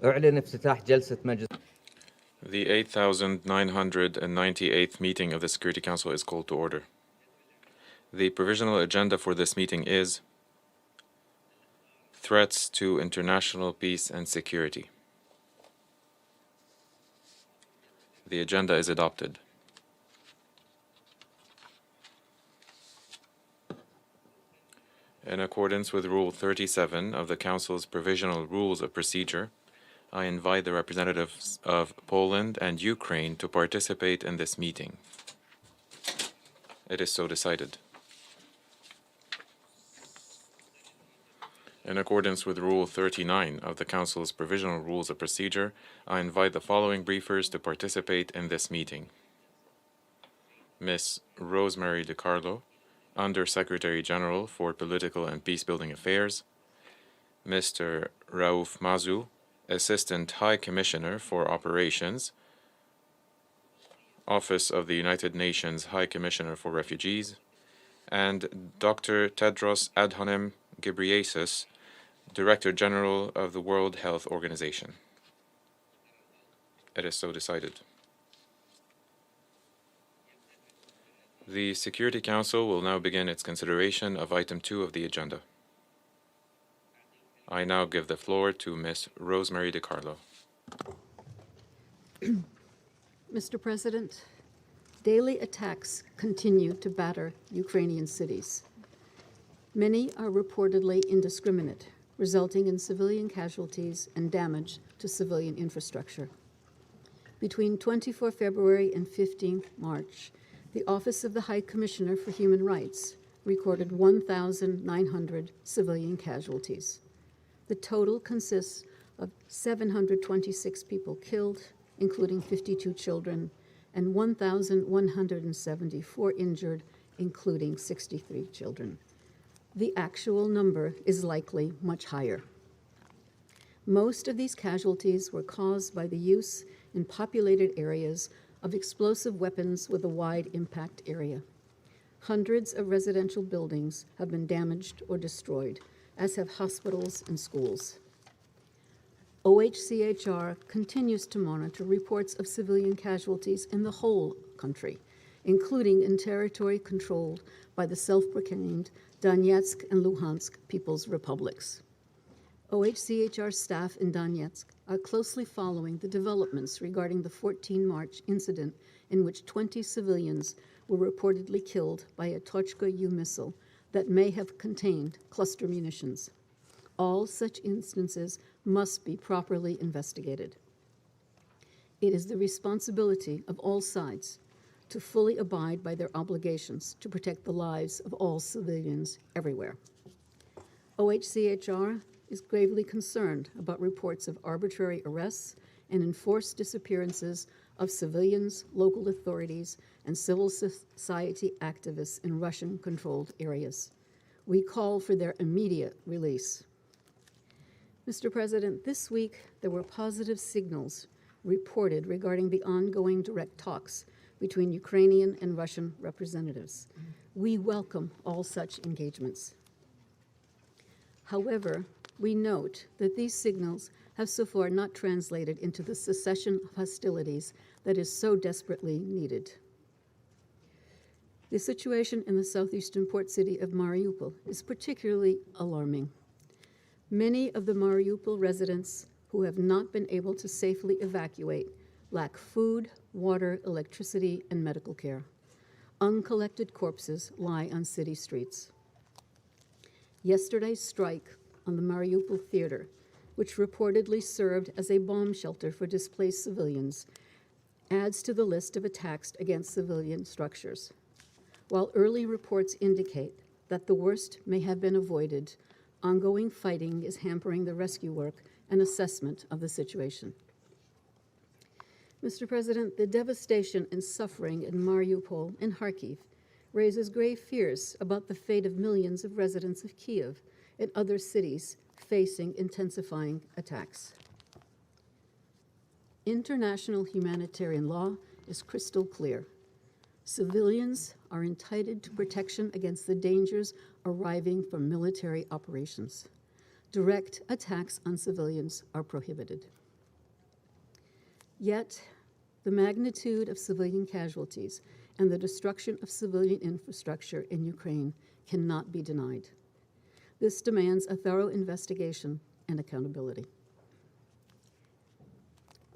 أعلن افتتاح جلسة مجلس. The 8,998th meeting of the Security Council is called to order. The provisional agenda for this meeting is threats to international peace and security. The agenda is adopted. In accordance with Rule 37 of the Council's Provisional Rules of Procedure, I invite the representatives of Poland and Ukraine to participate in this meeting. It is so decided. In accordance with Rule 39 of the Council's Provisional Rules of Procedure, I invite the following briefers to participate in this meeting. Ms. Rosemary DiCarlo, Under-Secretary General for Political and Peacebuilding Affairs, Mr. Raouf Mazou, Assistant High Commissioner for Operations, Office of the United Nations High Commissioner for Refugees, and Dr. Tedros Adhanom Ghebreyesus, Director General of the World Health Organization. It is so decided. The Security Council will now begin its consideration of Item 2 of the agenda. I now give the floor to Ms. Rosemary DiCarlo. Mr. President, daily attacks continue to batter Ukrainian cities. Many are reportedly indiscriminate, resulting in civilian casualties and damage to civilian infrastructure. Between 24 February and 15 March, the Office of the High Commissioner for Human Rights recorded 1,900 civilian casualties. The total consists of 726 people killed, including 52 children, and 1,174 injured, including 63 children. The actual number is likely much higher. Most of these casualties were caused by the use in populated areas of explosive weapons with a wide impact area. Hundreds of residential buildings have been damaged or destroyed, as have hospitals and schools. OHCHR continues to monitor reports of civilian casualties in the whole country, including in territory controlled by the self-proclaimed Donetsk and Luhansk People's Republics. OHCHR staff in Donetsk are closely following the developments regarding the 14 March incident in which 20 civilians were reportedly killed by a Tochka-U missile that may have contained cluster munitions. All such instances must be properly investigated. It is the responsibility of all sides to fully abide by their obligations to protect the lives of all civilians everywhere. OHCHR is gravely concerned about reports of arbitrary arrests and enforced disappearances of civilians, local authorities, and civil society activists in Russian-controlled areas. We call for their immediate release. Mr. President, this week there were positive signals reported regarding the ongoing direct talks between Ukrainian and Russian representatives. We welcome all such engagements. However, we note that these signals have so far not translated into the cessation of hostilities that is so desperately needed. The situation in the southeastern port city of Mariupol is particularly alarming. Many of the Mariupol residents who have not been able to safely evacuate lack food, water, electricity, and medical care. Uncollected corpses lie on city streets. Yesterday's strike on the Mariupol theater, which reportedly served as a bomb shelter for displaced civilians, adds to the list of attacks against civilian structures. While early reports indicate that the worst may have been avoided, ongoing fighting is hampering the rescue work and assessment of the situation. Mr. President, the devastation and suffering in Mariupol and Kharkiv raises grave fears about the fate of millions of residents of Kyiv and other cities facing intensifying attacks. International humanitarian law is crystal clear. Civilians are entitled to protection against the dangers arriving from military operations. Direct attacks on civilians are prohibited. Yet, the magnitude of civilian casualties and the destruction of civilian infrastructure in Ukraine cannot be denied. This demands a thorough investigation and accountability.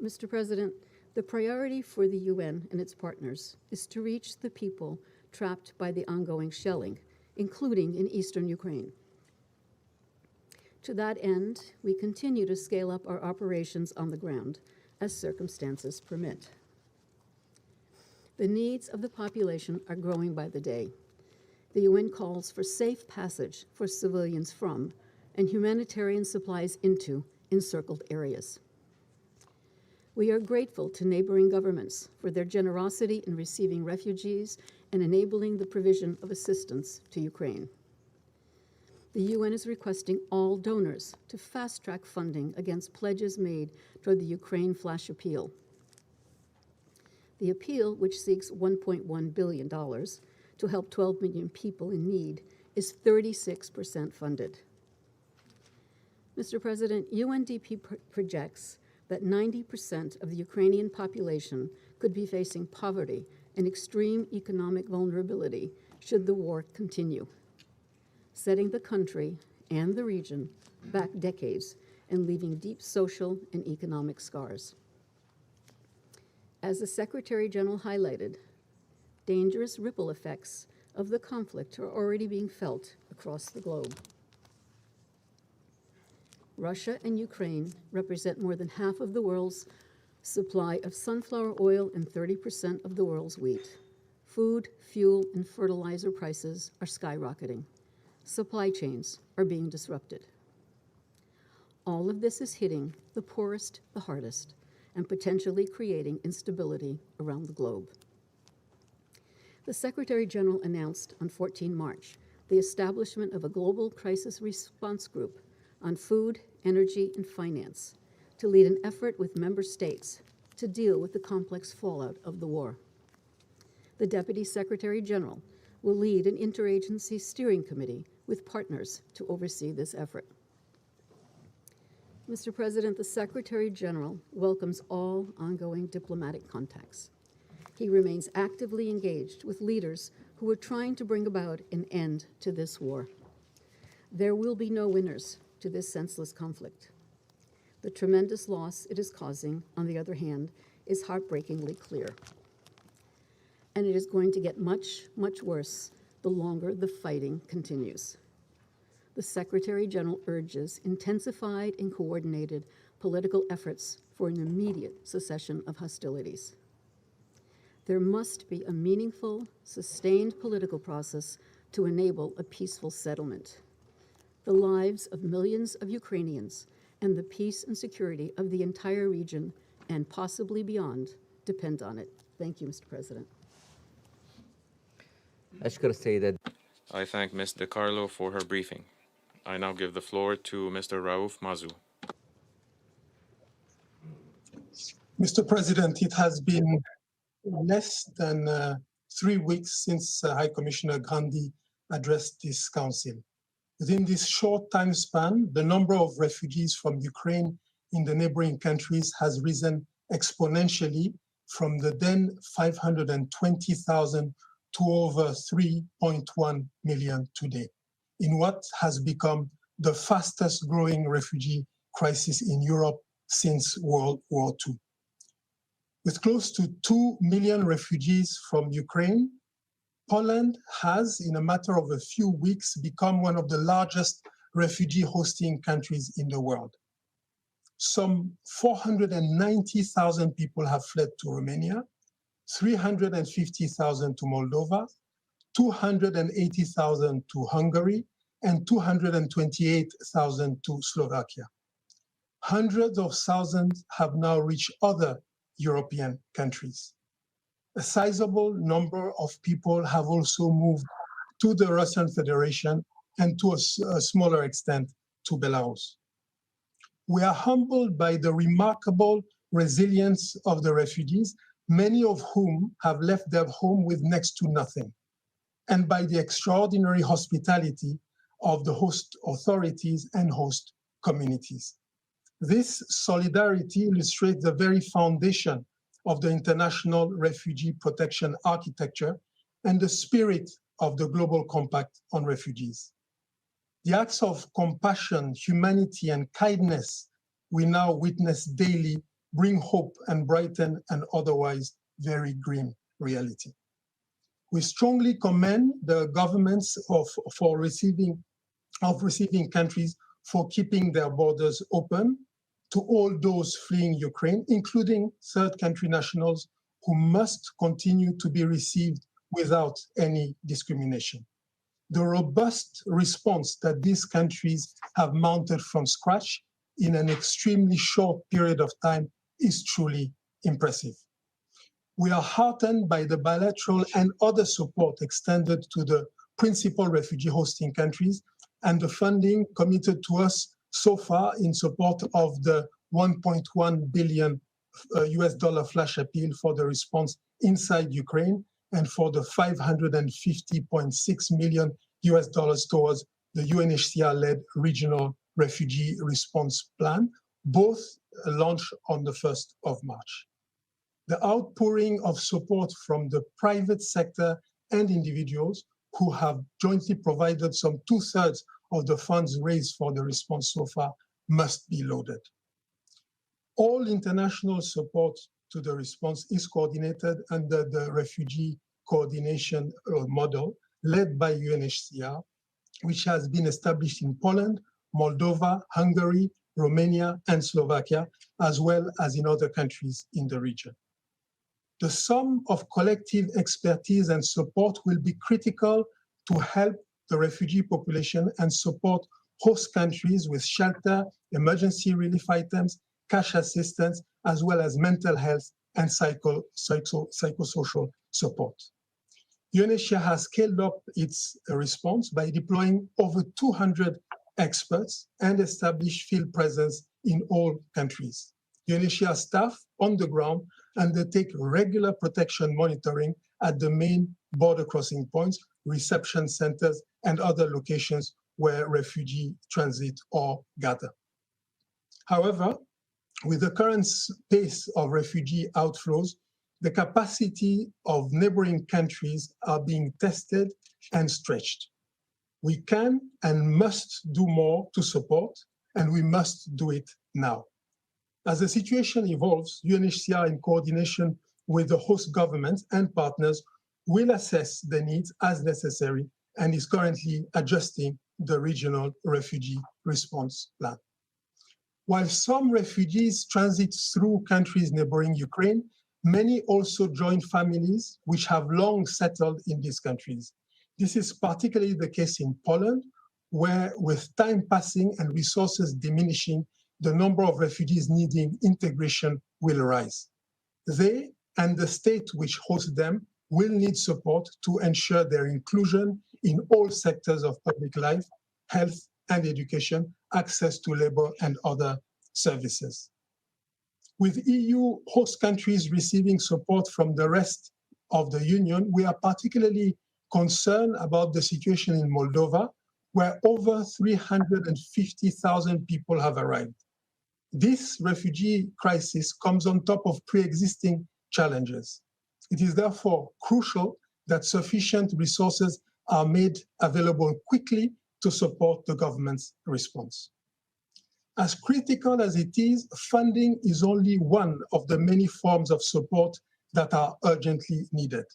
Mr. President, the priority for the UN and its partners is to reach the people trapped by the ongoing shelling, including in eastern Ukraine. To that end, we continue to scale up our operations on the ground as circumstances permit. The needs of the population are growing by the day. The UN calls for safe passage for civilians from and humanitarian supplies into encircled areas. We are grateful to neighboring governments for their generosity in receiving refugees and enabling the provision of assistance to Ukraine. The UN is requesting all donors to fast-track funding against pledges made toward the Ukraine flash appeal. The appeal, which seeks $1.1 billion to help 12 million people in need, is 36% funded. Mr. President, UNDP projects that 90% of the Ukrainian population could be facing poverty and extreme economic vulnerability should the war continue, setting the country and the region back decades and leaving deep social and economic scars. As the Secretary General highlighted, dangerous ripple effects of the conflict are already being felt across the globe. Russia and Ukraine represent more than half of the world's supply of sunflower oil and 30% of the world's wheat. Food, fuel, and fertilizer prices are skyrocketing. Supply chains are being disrupted. All of this is hitting the poorest the hardest and potentially creating instability around the globe. The Secretary General announced on 14 March the establishment of a global crisis response group on food, energy, and finance to lead an effort with member states to deal with the complex fallout of the war. The Deputy Secretary General will lead an interagency steering committee with partners to oversee this effort. Mr. President, the Secretary General welcomes all ongoing diplomatic contacts. He remains actively engaged with leaders who are trying to bring about an end to this war. There will be no winners to this senseless conflict. The tremendous loss it is causing, on the other hand, is heartbreakingly clear. And it is going to get much, much worse the longer the fighting continues. The Secretary General urges intensified and coordinated political efforts for an immediate cessation of hostilities. There must be a meaningful, sustained political process to enable a peaceful settlement. The lives of millions of Ukrainians and the peace and security of the entire region and possibly beyond depend on it. Thank you, Mr. President. أشكر السيدة. I thank Ms. DiCarlo for her briefing. I now give the floor to Mr. Raouf Mazou. Mr. President, it has been less than 3 weeks since High Commissioner Grandi addressed this council. Within this short time span, the number of refugees from Ukraine in the neighboring countries has risen exponentially from the then 520,000 to over 3.1 million today, in what has become the fastest growing refugee crisis in Europe since World War II. With close to 2 million refugees from Ukraine, Poland has, in a matter of a few weeks, become one of the largest refugee hosting countries in the world. Some 490,000 people have fled to Romania, 350,000 to Moldova, 280,000 to Hungary, and 228,000 to Slovakia. Hundreds of thousands have now reached other European countries. A sizable number of people have also moved to the Russian Federation and to a smaller extent to Belarus. We are humbled by the remarkable resilience of the refugees, many of whom have left their home with next to nothing, and by the extraordinary hospitality of the host authorities and host communities. This solidarity illustrates the very foundation of the international refugee protection architecture and the spirit of the Global Compact on Refugees. The acts of compassion, humanity, and kindness we now witness daily bring hope and brighten an otherwise very grim reality. We strongly commend the governments of receiving countries for keeping their borders open to all those fleeing Ukraine, including third country nationals who must continue to be received without any discrimination. The robust response that these countries have mounted from scratch in an extremely short period of time is truly impressive. We are heartened by the bilateral and other support extended to the principal refugee hosting countries and the funding committed to us so far in support of the $1.1 billion US dollar flash appeal for the response inside Ukraine and for the $550.6 million US dollars towards the UNHCR-led regional refugee response plan, both launched on the 1st of March. The outpouring of support from the private sector and individuals who have jointly provided some 2/3 of the funds raised for the response so far must be lauded. All international support to the response is coordinated under the refugee coordination model led by UNHCR, which has been established in Poland, Moldova, Hungary, Romania, and Slovakia, as well as in other countries in the region. The sum of collective expertise and support will be critical to help the refugee population and support host countries with shelter, emergency relief items, cash assistance, as well as mental health and psychosocial support. UNHCR has scaled up its response by deploying over 200 experts and established field presence in all countries. UNHCR staff on the ground undertake regular protection monitoring at the main border crossing points, reception centers, and other locations where refugee transit or gather. However, with the current pace of refugee outflows, the capacity of neighboring countries are being tested and stretched. We can and must do more to support, and we must do it now. As the situation evolves, UNHCR, in coordination with the host governments and partners, will assess the needs as necessary and is currently adjusting the regional refugee response plan. While some refugees transit through countries neighboring Ukraine, many also join families which have long settled in these countries. This is particularly the case in Poland, where with time passing and resources diminishing, the number of refugees needing integration will rise. They and the state which hosts them will need support to ensure their inclusion in all sectors of public life, health and education, access to labor and other services. With EU host countries receiving support from the rest of the Union, we are particularly concerned about the situation in Moldova, where over 350,000 people have arrived. This refugee crisis comes on top of pre-existing challenges. It is therefore crucial that sufficient resources are made available quickly to support the government's response. As critical as it is, funding is only one of the many forms of support that are urgently needed.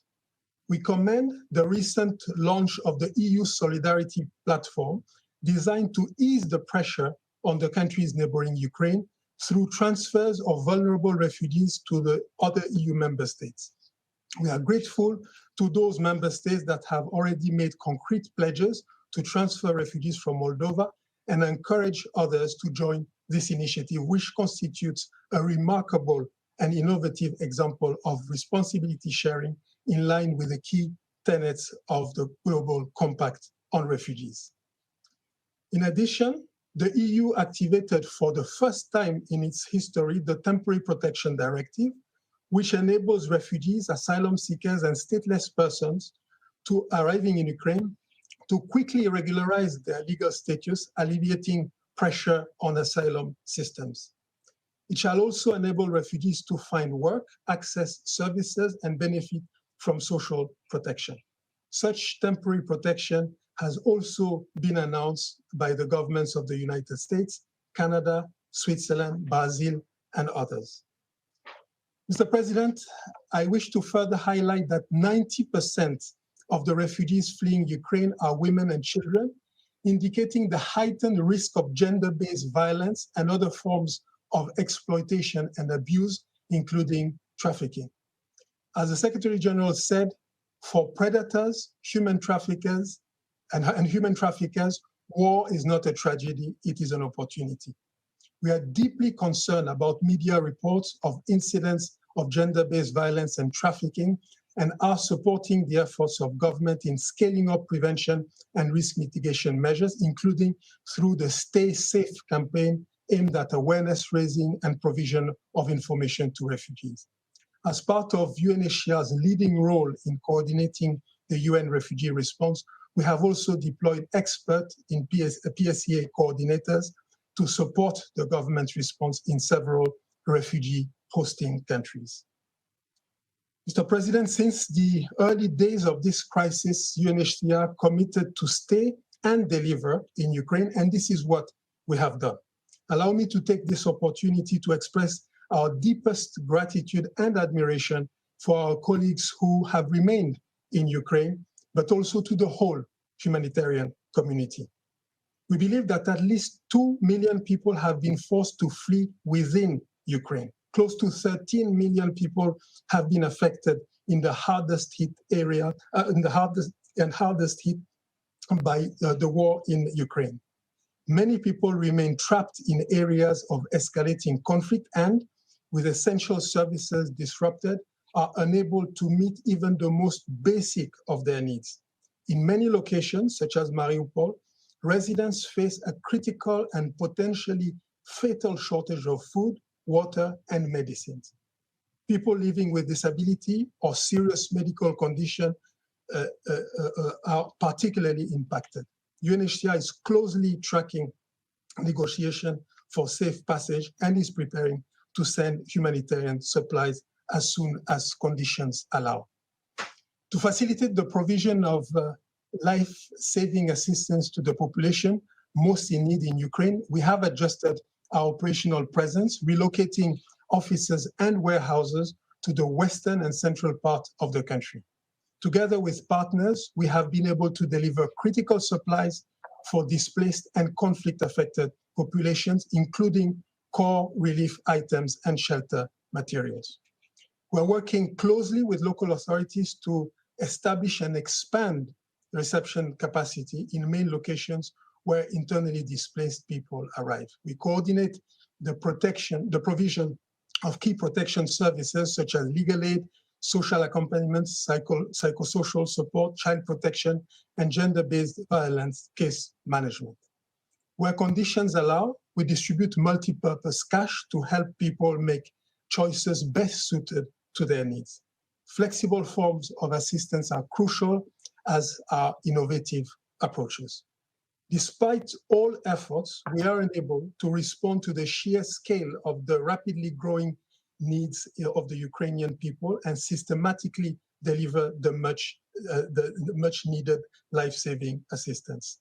We commend the recent launch of the EU Solidarity Platform, designed to ease the pressure on the countries neighboring Ukraine through transfers of vulnerable refugees to the other EU member states. We are grateful to those member states that have already made concrete pledges to transfer refugees from Moldova and encourage others to join this initiative, which constitutes a remarkable and innovative example of responsibility sharing in line with the key tenets of the Global Compact on Refugees. In addition, the EU activated for the first time in its history the Temporary Protection Directive, which enables refugees, asylum seekers, and stateless persons arriving in Ukraine to quickly regularize their legal status, alleviating pressure on asylum systems. It shall also enable refugees to find work, access services, and benefit from social protection. Such temporary protection has also been announced by the governments of the United States, Canada, Switzerland, Brazil, and others. Mr. President, I wish to further highlight that 90% of the refugees fleeing Ukraine are women and children, indicating the heightened risk of gender-based violence and other forms of exploitation and abuse, including trafficking. As the Secretary General said, for predators, human traffickers, and human traffickers, war is not a tragedy, it is an opportunity. We are deeply concerned about media reports of incidents of gender-based violence and trafficking, and are supporting the efforts of government in scaling up prevention and risk mitigation measures, including through the Stay Safe campaign aimed at awareness raising and provision of information to refugees. As part of UNHCR's leading role in coordinating the UN refugee response, we have also deployed experts in PSEA coordinators to support the government's response in several refugee hosting countries. Mr. President, since the early days of this crisis, UNHCR committed to stay and deliver in Ukraine, and this is what we have done. Allow me to take this opportunity to express our deepest gratitude and admiration for our colleagues who have remained in Ukraine, but also to the whole humanitarian community. We believe that at least 2 million people have been forced to flee within Ukraine. Close to 13 million people have been affected in the hardest hit area, hardest hit by the war in Ukraine. Many people remain trapped in areas of escalating conflict and, with essential services disrupted, are unable to meet even the most basic of their needs. In many locations, such as Mariupol, residents face a critical and potentially fatal shortage of food, water, and medicines. People living with disability or serious medical condition are particularly impacted. UNHCR is closely tracking negotiation for safe passage and is preparing to send humanitarian supplies as soon as conditions allow. To facilitate the provision of life-saving assistance to the population most in need in Ukraine, we have adjusted our operational presence, relocating offices and warehouses to the western and central part of the country. Together with partners, we have been able to deliver critical supplies for displaced and conflict-affected populations, including core relief items and shelter materials. We're working closely with local authorities to establish and expand reception capacity in main locations where internally displaced people arrive. We coordinate the provision of key protection services such as legal aid, social accompaniment, psychosocial support, child protection, and gender-based violence case management. Where conditions allow, we distribute multi-purpose cash to help people make choices best suited to their needs. Flexible forms of assistance are crucial, as are innovative approaches. Despite all efforts, we are unable to respond to the sheer scale of the rapidly growing needs of the Ukrainian people and systematically deliver the much needed life-saving assistance.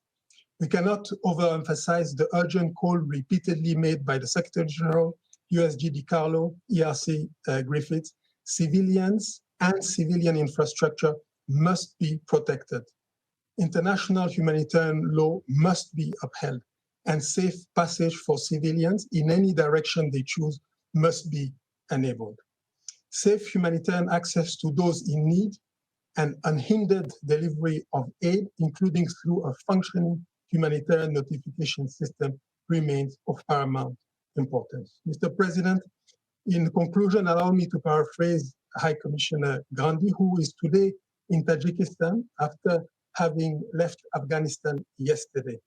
We cannot overemphasize the urgent call repeatedly made by the Secretary General, USG DiCarlo, ERC Griffiths. Civilians and civilian infrastructure must be protected. International humanitarian law must be upheld, and safe passage for civilians in any direction they choose must be enabled. Safe humanitarian access to those in need and unhindered delivery of aid, including through a functioning humanitarian notification system, remains of paramount importance. Mr. President, in conclusion, allow me to paraphrase High Commissioner Grandi, who is today in Tajikistan after having left Afghanistan yesterday.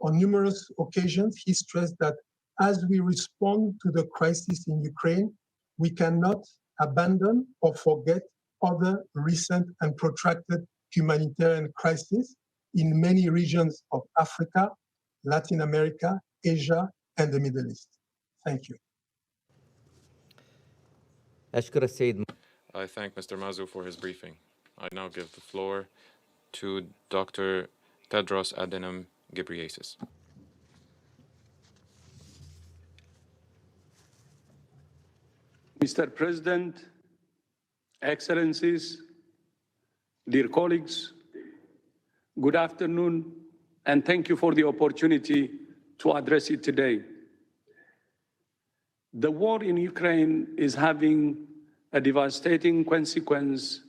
On numerous occasions, he stressed that as we respond to the crisis in Ukraine, we cannot abandon or forget other recent and protracted humanitarian crises in many regions of Africa, Latin America, Asia, and the Middle East. Thank you. أشكر السيد I thank Mr. Mazu for his briefing. I now give the floor to Dr. Tedros Adhanom Ghebreyesus. Mr. President, Excellencies, dear colleagues, good afternoon, and thank you for the opportunity to address it today. The war in Ukraine is having a devastating consequence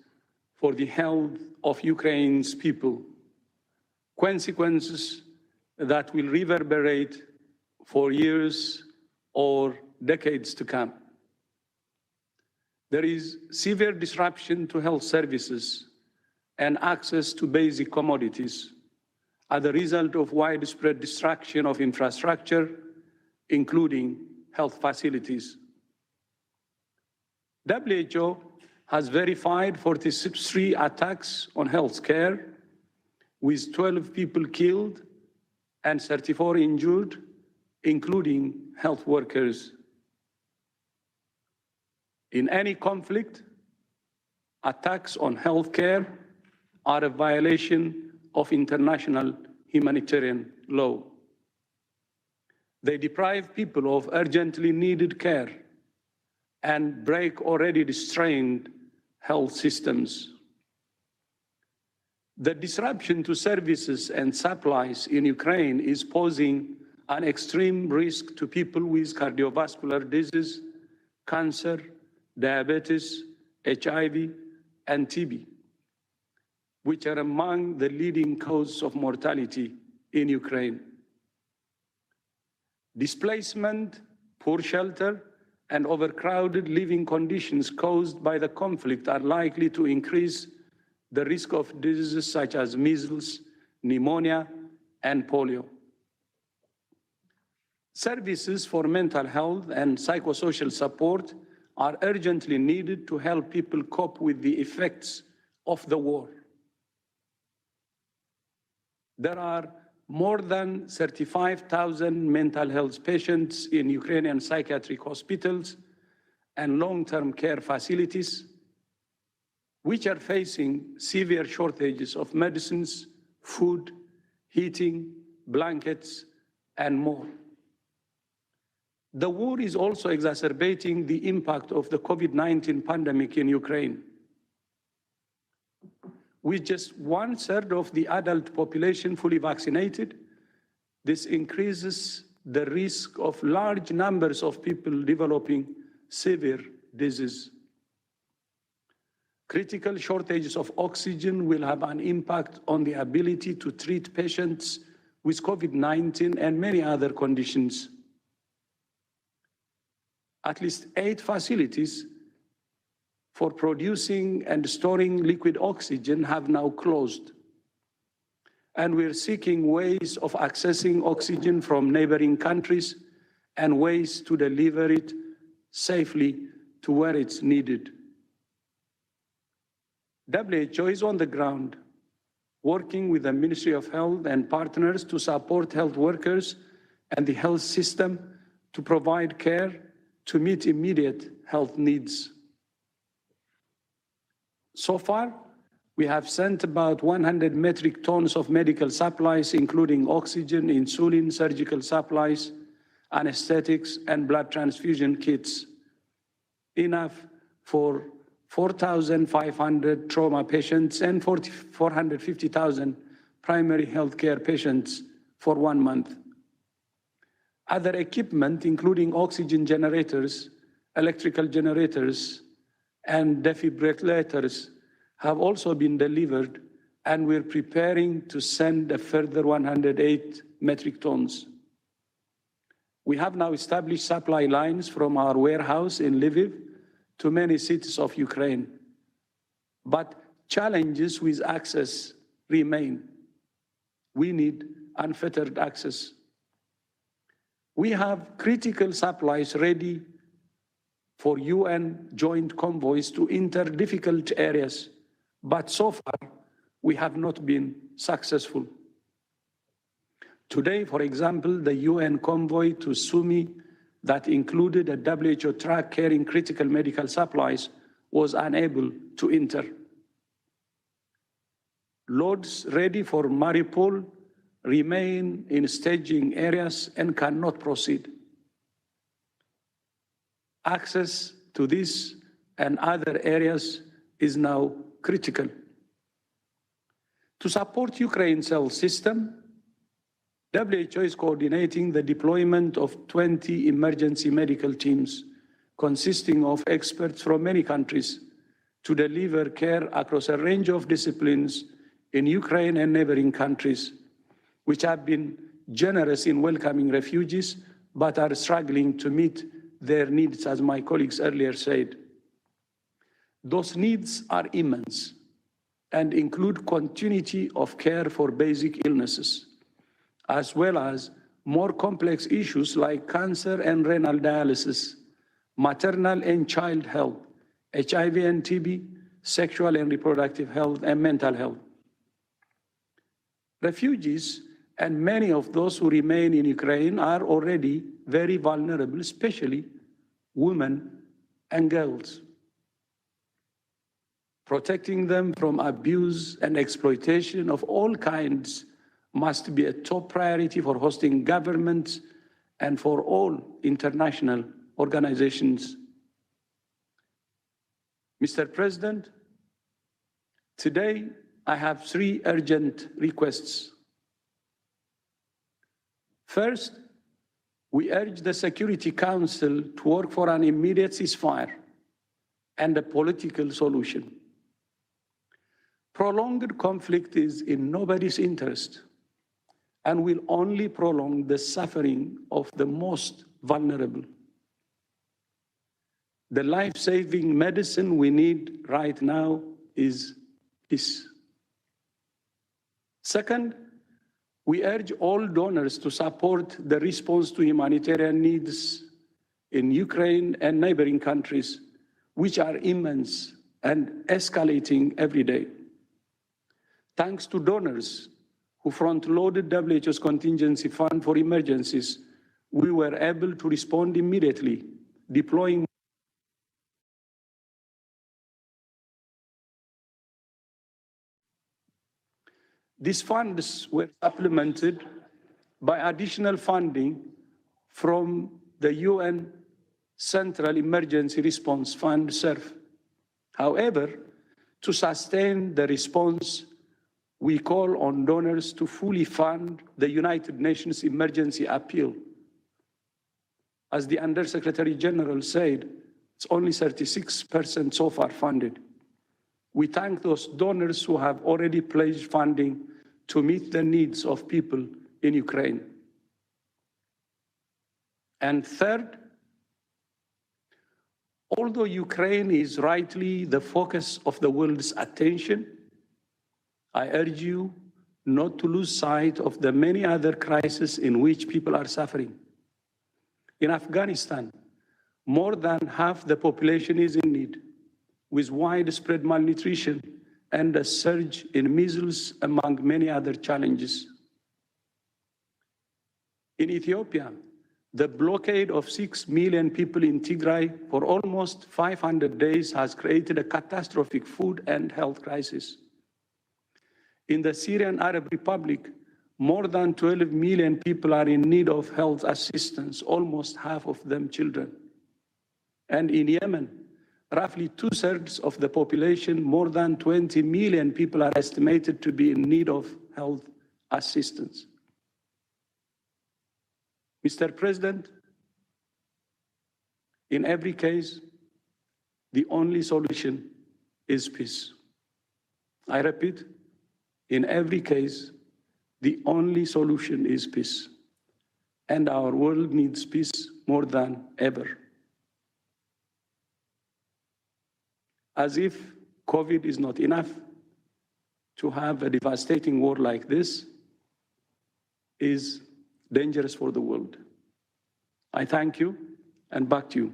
for the health of Ukraine's people, consequences that will reverberate for years or decades to come. There is severe disruption to health services and access to basic commodities as a result of widespread destruction of infrastructure, including health facilities. WHO has verified 43 attacks on healthcare, with 12 people killed and 34 injured, including health workers. In any conflict, attacks on healthcare are a violation of international humanitarian law. They deprive people of urgently needed care and break already restrained health systems. The disruption to services and supplies in Ukraine is posing an extreme risk to people with cardiovascular disease, cancer, diabetes, HIV, and TB, which are among the leading causes of mortality in Ukraine. Displacement, poor shelter, and overcrowded living conditions caused by the conflict are likely to increase the risk of diseases such as measles, pneumonia, and polio. Services for mental health and psychosocial support are urgently needed to help people cope with the effects of the war. There are more than 35,000 mental health patients in Ukrainian psychiatric hospitals and long-term care facilities, which are facing severe shortages of medicines, food, heating, blankets, and more. The war is also exacerbating the impact of the COVID-19 pandemic in Ukraine. With just 1/3 of the adult population fully vaccinated, this increases the risk of large numbers of people developing severe disease. Critical shortages of oxygen will have an impact on the ability to treat patients with COVID-19 and many other conditions. At least 8 facilities for producing and storing liquid oxygen have now closed. And we're seeking ways of accessing oxygen from neighboring countries and ways to deliver it safely to where it's needed. WHO is on the ground, working with the Ministry of Health and partners to support health workers and the health system to provide care to meet immediate health needs. So far, we have sent about 100 metric tons of medical supplies, including oxygen, insulin, surgical supplies, anesthetics, and blood transfusion kits, enough for 4,500 trauma patients and 450,000 primary healthcare patients for 1 month. Other equipment, including oxygen generators, electrical generators, and defibrillators, have also been delivered, and we're preparing to send a further 108 metric tons. We have now established supply lines from our warehouse in Lviv to many cities of Ukraine, but challenges with access remain. We need unfettered access. We have critical supplies ready for UN joint convoys to enter difficult areas, but so far we have not been successful. Today, for example, the UN convoy to Sumi that included a WHO truck carrying critical medical supplies was unable to enter. Loads ready for Mariupol remain in staging areas and cannot proceed. Access to this and other areas is now critical. To support Ukraine's health system, WHO is coordinating the deployment of 20 emergency medical teams consisting of experts from many countries to deliver care across a range of disciplines in Ukraine and neighboring countries, which have been generous in welcoming refugees but are struggling to meet their needs, as my colleagues earlier said. Those needs are immense and include continuity of care for basic illnesses, as well as more complex issues like cancer and renal dialysis, maternal and child health, HIV and TB, sexual and reproductive health, and mental health. Refugees and many of those who remain in Ukraine are already very vulnerable, especially women and girls. Protecting them from abuse and exploitation of all kinds must be a top priority for hosting governments and for all international organizations. Mr. President, today I have 3 urgent requests. First, we urge the Security Council to work for an immediate ceasefire and a political solution. Prolonged conflict is in nobody's interest and will only prolong the suffering of the most vulnerable. The life-saving medicine we need right now is peace. Second, we urge all donors to support the response to humanitarian needs in Ukraine and neighboring countries, which are immense and escalating every day. Thanks to donors who front-loaded WHO's contingency fund for emergencies, we were able to respond immediately, deploying these funds were supplemented by additional funding from the UN Central Emergency Response Fund, CERF. However, to sustain the response, we call on donors to fully fund the United Nations Emergency Appeal. As the Undersecretary General said, it's only 36% so far funded. We thank those donors who have already pledged funding to meet the needs of people in Ukraine. And third, although Ukraine is rightly the focus of the world's attention, I urge you not to lose sight of the many other crises in which people are suffering. In Afghanistan, more than half the population is in need, with widespread malnutrition and a surge in measles, among many other challenges. In Ethiopia, the blockade of 6 million people in Tigray for almost 500 days has created a catastrophic food and health crisis. In the Syrian Arab Republic, more than 12 million people are in need of health assistance, almost half of them children. And in Yemen, roughly 2/3 of the population, more than 20 million people, are estimated to be in need of health assistance. Mr. President, in every case, the only solution is peace. I repeat, in every case, the only solution is peace. And our world needs peace more than ever. As if COVID is not enough, to have a devastating war like this is dangerous for the world. I thank you, and back to you.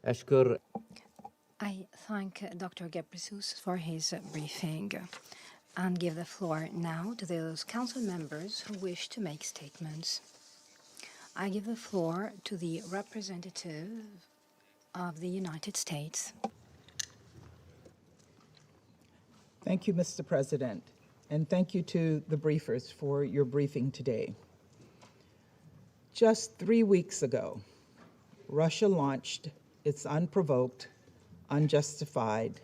أشكر I thank Dr. Ghebreyesus for his briefing. and give the floor now to those council members who wish to make statements. I give the floor to the representative of the United States. Thank you, Mr. President, and thank you to the briefers for your briefing today. Just 3 weeks ago, Russia launched its unprovoked, unjustified,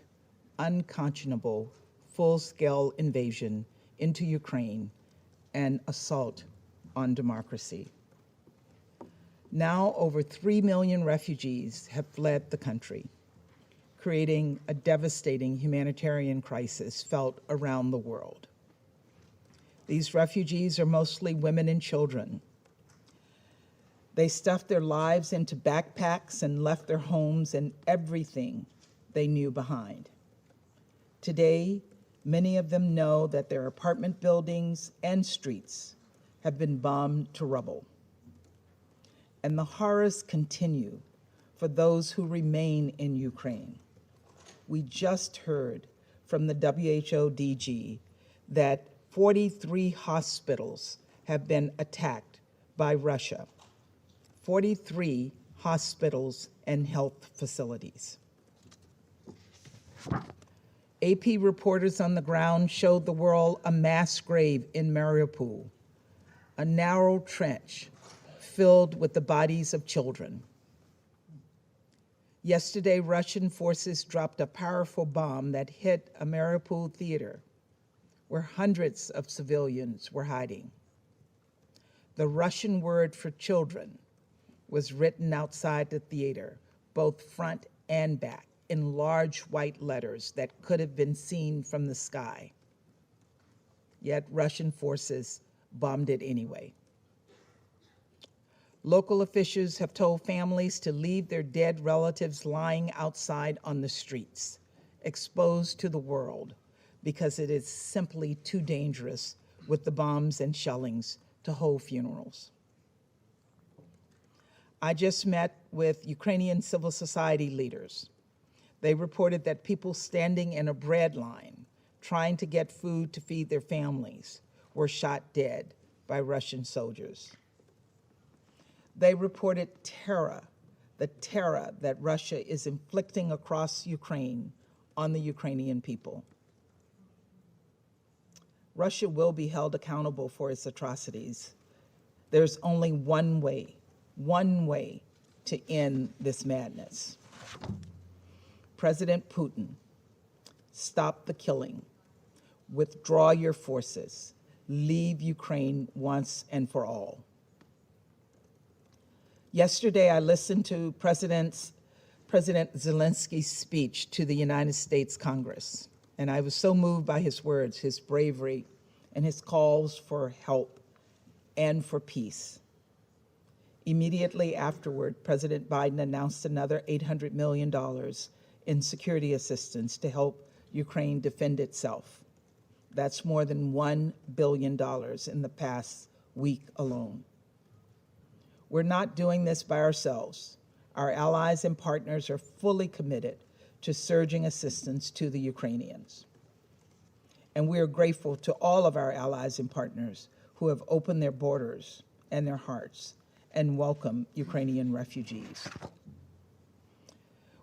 unconscionable, full-scale invasion into Ukraine and assault on democracy. Now over 3 million refugees have fled the country, creating a devastating humanitarian crisis felt around the world. These refugees are mostly women and children. They stuffed their lives into backpacks and left their homes and everything they knew behind. Today, many of them know that their apartment buildings and streets have been bombed to rubble. And the horrors continue for those who remain in Ukraine. We just heard from the WHO DG that 43 hospitals have been attacked by Russia. 43 hospitals and health facilities. AP reporters on the ground showed the world a mass grave in Mariupol, a narrow trench filled with the bodies of children. Yesterday, Russian forces dropped a powerful bomb that hit a Mariupol theater where hundreds of civilians were hiding. The Russian word for children was written outside the theater, both front and back, in large white letters that could have been seen from the sky. Yet Russian forces bombed it anyway. Local officials have told families to leave their dead relatives lying outside on the streets, exposed to the world, because it is simply too dangerous with the bombs and shellings to hold funerals. I just met with Ukrainian civil society leaders. They reported that people standing in a bread line, trying to get food to feed their families, were shot dead by Russian soldiers. They reported terror, the terror that Russia is inflicting across Ukraine on the Ukrainian people. Russia will be held accountable for its atrocities. There's only one way to end this madness. President Putin, stop the killing, withdraw your forces, leave Ukraine once and for all. Yesterday, I listened to President Zelensky's speech to the United States Congress, and I was so moved by his words, his bravery, and his calls for help and for peace. Immediately afterward, President Biden announced another $800 million in security assistance to help Ukraine defend itself. That's more than $1 billion in the past week alone. We're not doing this by ourselves. Our allies and partners are fully committed to surging assistance to the Ukrainians. And we are grateful to all of our allies and partners who have opened their borders and their hearts and welcome Ukrainian refugees.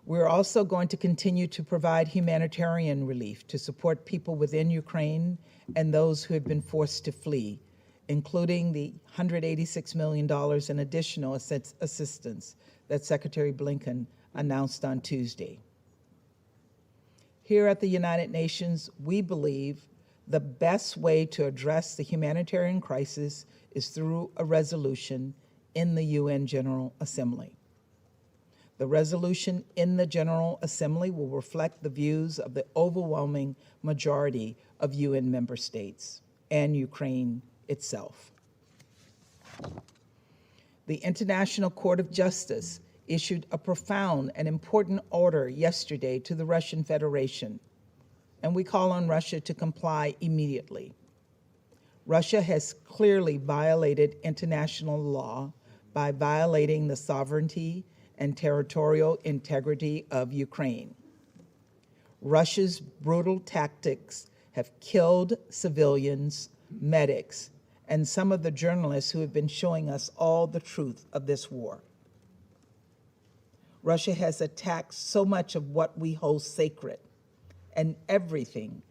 We're also going to continue to provide humanitarian relief to support people within Ukraine and those who have been forced to flee, including the $186 million in additional assistance that Secretary Blinken announced on Tuesday. Here at the United Nations, we believe the best way to address the humanitarian crisis is through a resolution in the UN General Assembly. The resolution in the General Assembly will reflect the views of the overwhelming majority of UN member states and Ukraine itself. The International Court of Justice issued a profound and important order yesterday to the Russian Federation, and we call on Russia to comply immediately. Russia has clearly violated international law by violating the sovereignty and territorial integrity of Ukraine. Russia's brutal tactics have killed civilians, medics, and some of the journalists who have been showing us all the truth of this war. Russia has attacked so much of what we hold sacred, and everything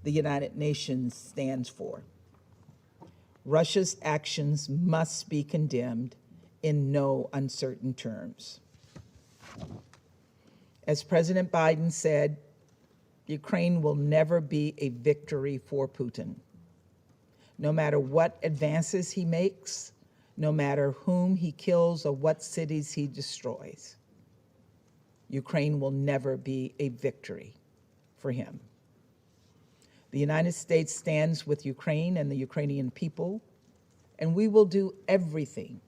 the United Nations stands for. Russia's actions must be condemned in no uncertain terms. As President Biden said, Ukraine will never be a victory for Putin. No matter what advances he makes, no matter whom he kills or what cities he destroys, Ukraine will never be a victory for him. The United States stands with Ukraine and the Ukrainian people, and we will do everything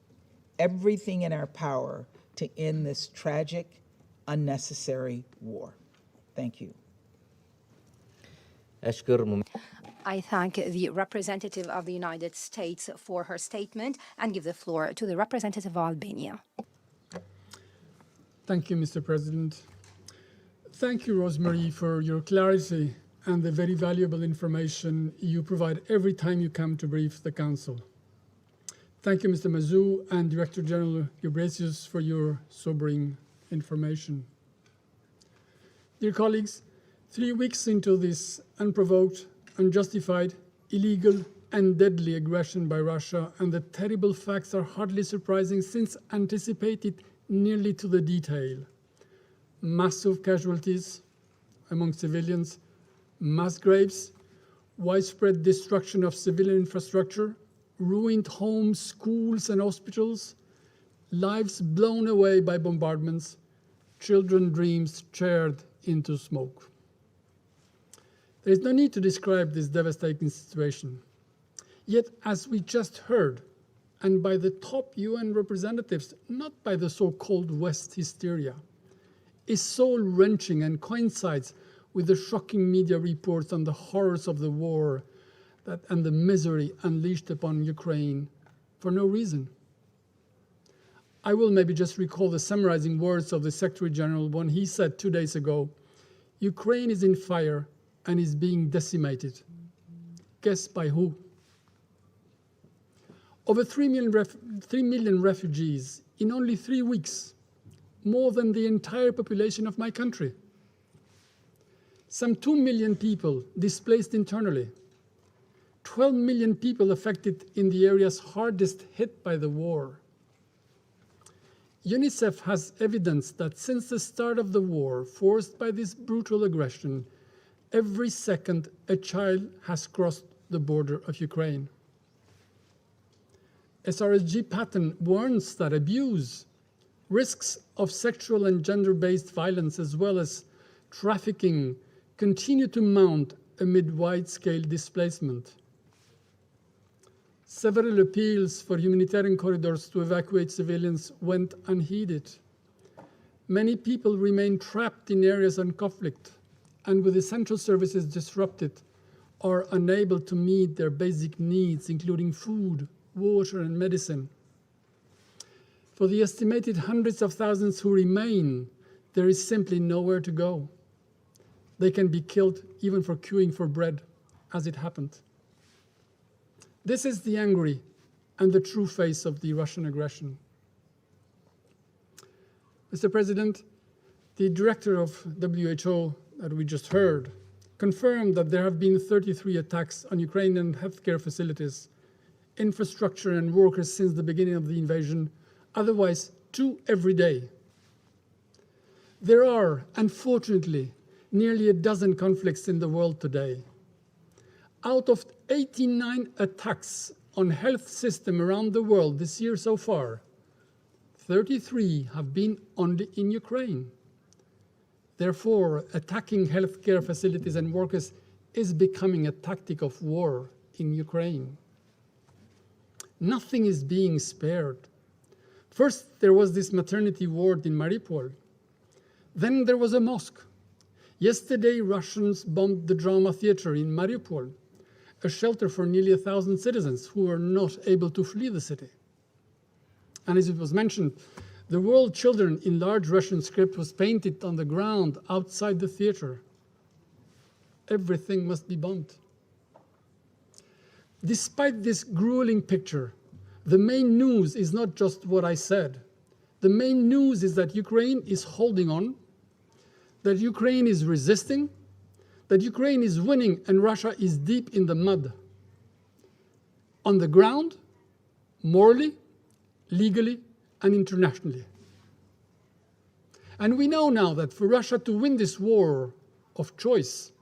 in our power to end this tragic, unnecessary war. Thank you. I thank the representative of the United States for her statement and give the floor to the representative of Albania. Thank you, Mr. President. Thank you, Rosemary, for your clarity and the very valuable information you provide every time you come to brief the Council. Thank you, Mr. Mazou and Director General Ghebreyesus, for your sobering information. Dear colleagues, 3 weeks into this unprovoked, unjustified, illegal, and deadly aggression by Russia, and the terrible facts are hardly surprising since anticipated nearly to the detail. Massive casualties among civilians, mass graves, widespread destruction of civilian infrastructure, ruined homes, schools, and hospitals, lives blown away by bombardments, children's dreams teared into smoke. There is no need to describe this devastating situation. Yet, as we just heard, and by the top UN representatives, not by the so-called West hysteria, is soul-wrenching and coincides with the shocking media reports on the horrors of the war and the misery unleashed upon Ukraine for no reason. I will maybe just recall the summarizing words of the Secretary General when he said 2 days ago, "Ukraine is in fire and is being decimated." Guess by who? Over 3 million refugees in only 3 weeks, more than the entire population of my country. Some 2 million people displaced internally, 12 million people affected in the areas hardest hit by the war. UNICEF has evidence that since the start of the war, forced by this brutal aggression, every second a child has crossed the border of Ukraine. SRSG Patton warns that abuse, risks of sexual and gender-based violence, as well as trafficking, continue to mount amid wide-scale displacement. Several appeals for humanitarian corridors to evacuate civilians went unheeded. Many people remain trapped in areas of conflict and with essential services disrupted are unable to meet their basic needs, including food, water, and medicine. For the estimated hundreds of thousands who remain, there is simply nowhere to go. They can be killed even for queuing for bread, as it happened. This is the angry and the true face of the Russian aggression. Mr. President, the director of WHO that we just heard confirmed that there have been 33 attacks on Ukrainian healthcare facilities, infrastructure, and workers since the beginning of the invasion, otherwise 2 every day. There are, unfortunately, nearly a dozen conflicts in the world today. Out of 89 attacks on health system around the world this year so far, 33 have been only in Ukraine. Therefore, attacking healthcare facilities and workers is becoming a tactic of war in Ukraine. Nothing is being spared. First, there was this maternity ward in Mariupol. Then there was a mosque. Yesterday, Russians bombed the drama theater in Mariupol, a shelter for nearly 1,000 citizens who were not able to flee the city. And as it was mentioned, the word children in large Russian script was painted on the ground outside the theater. Everything must be bombed. Despite this grueling picture, the main news is not just what I said. The main news is that Ukraine is holding on, that Ukraine is resisting, that Ukraine is winning and Russia is deep in the mud. On the ground, morally, legally, and internationally. And we know now that for Russia to win this war of choice,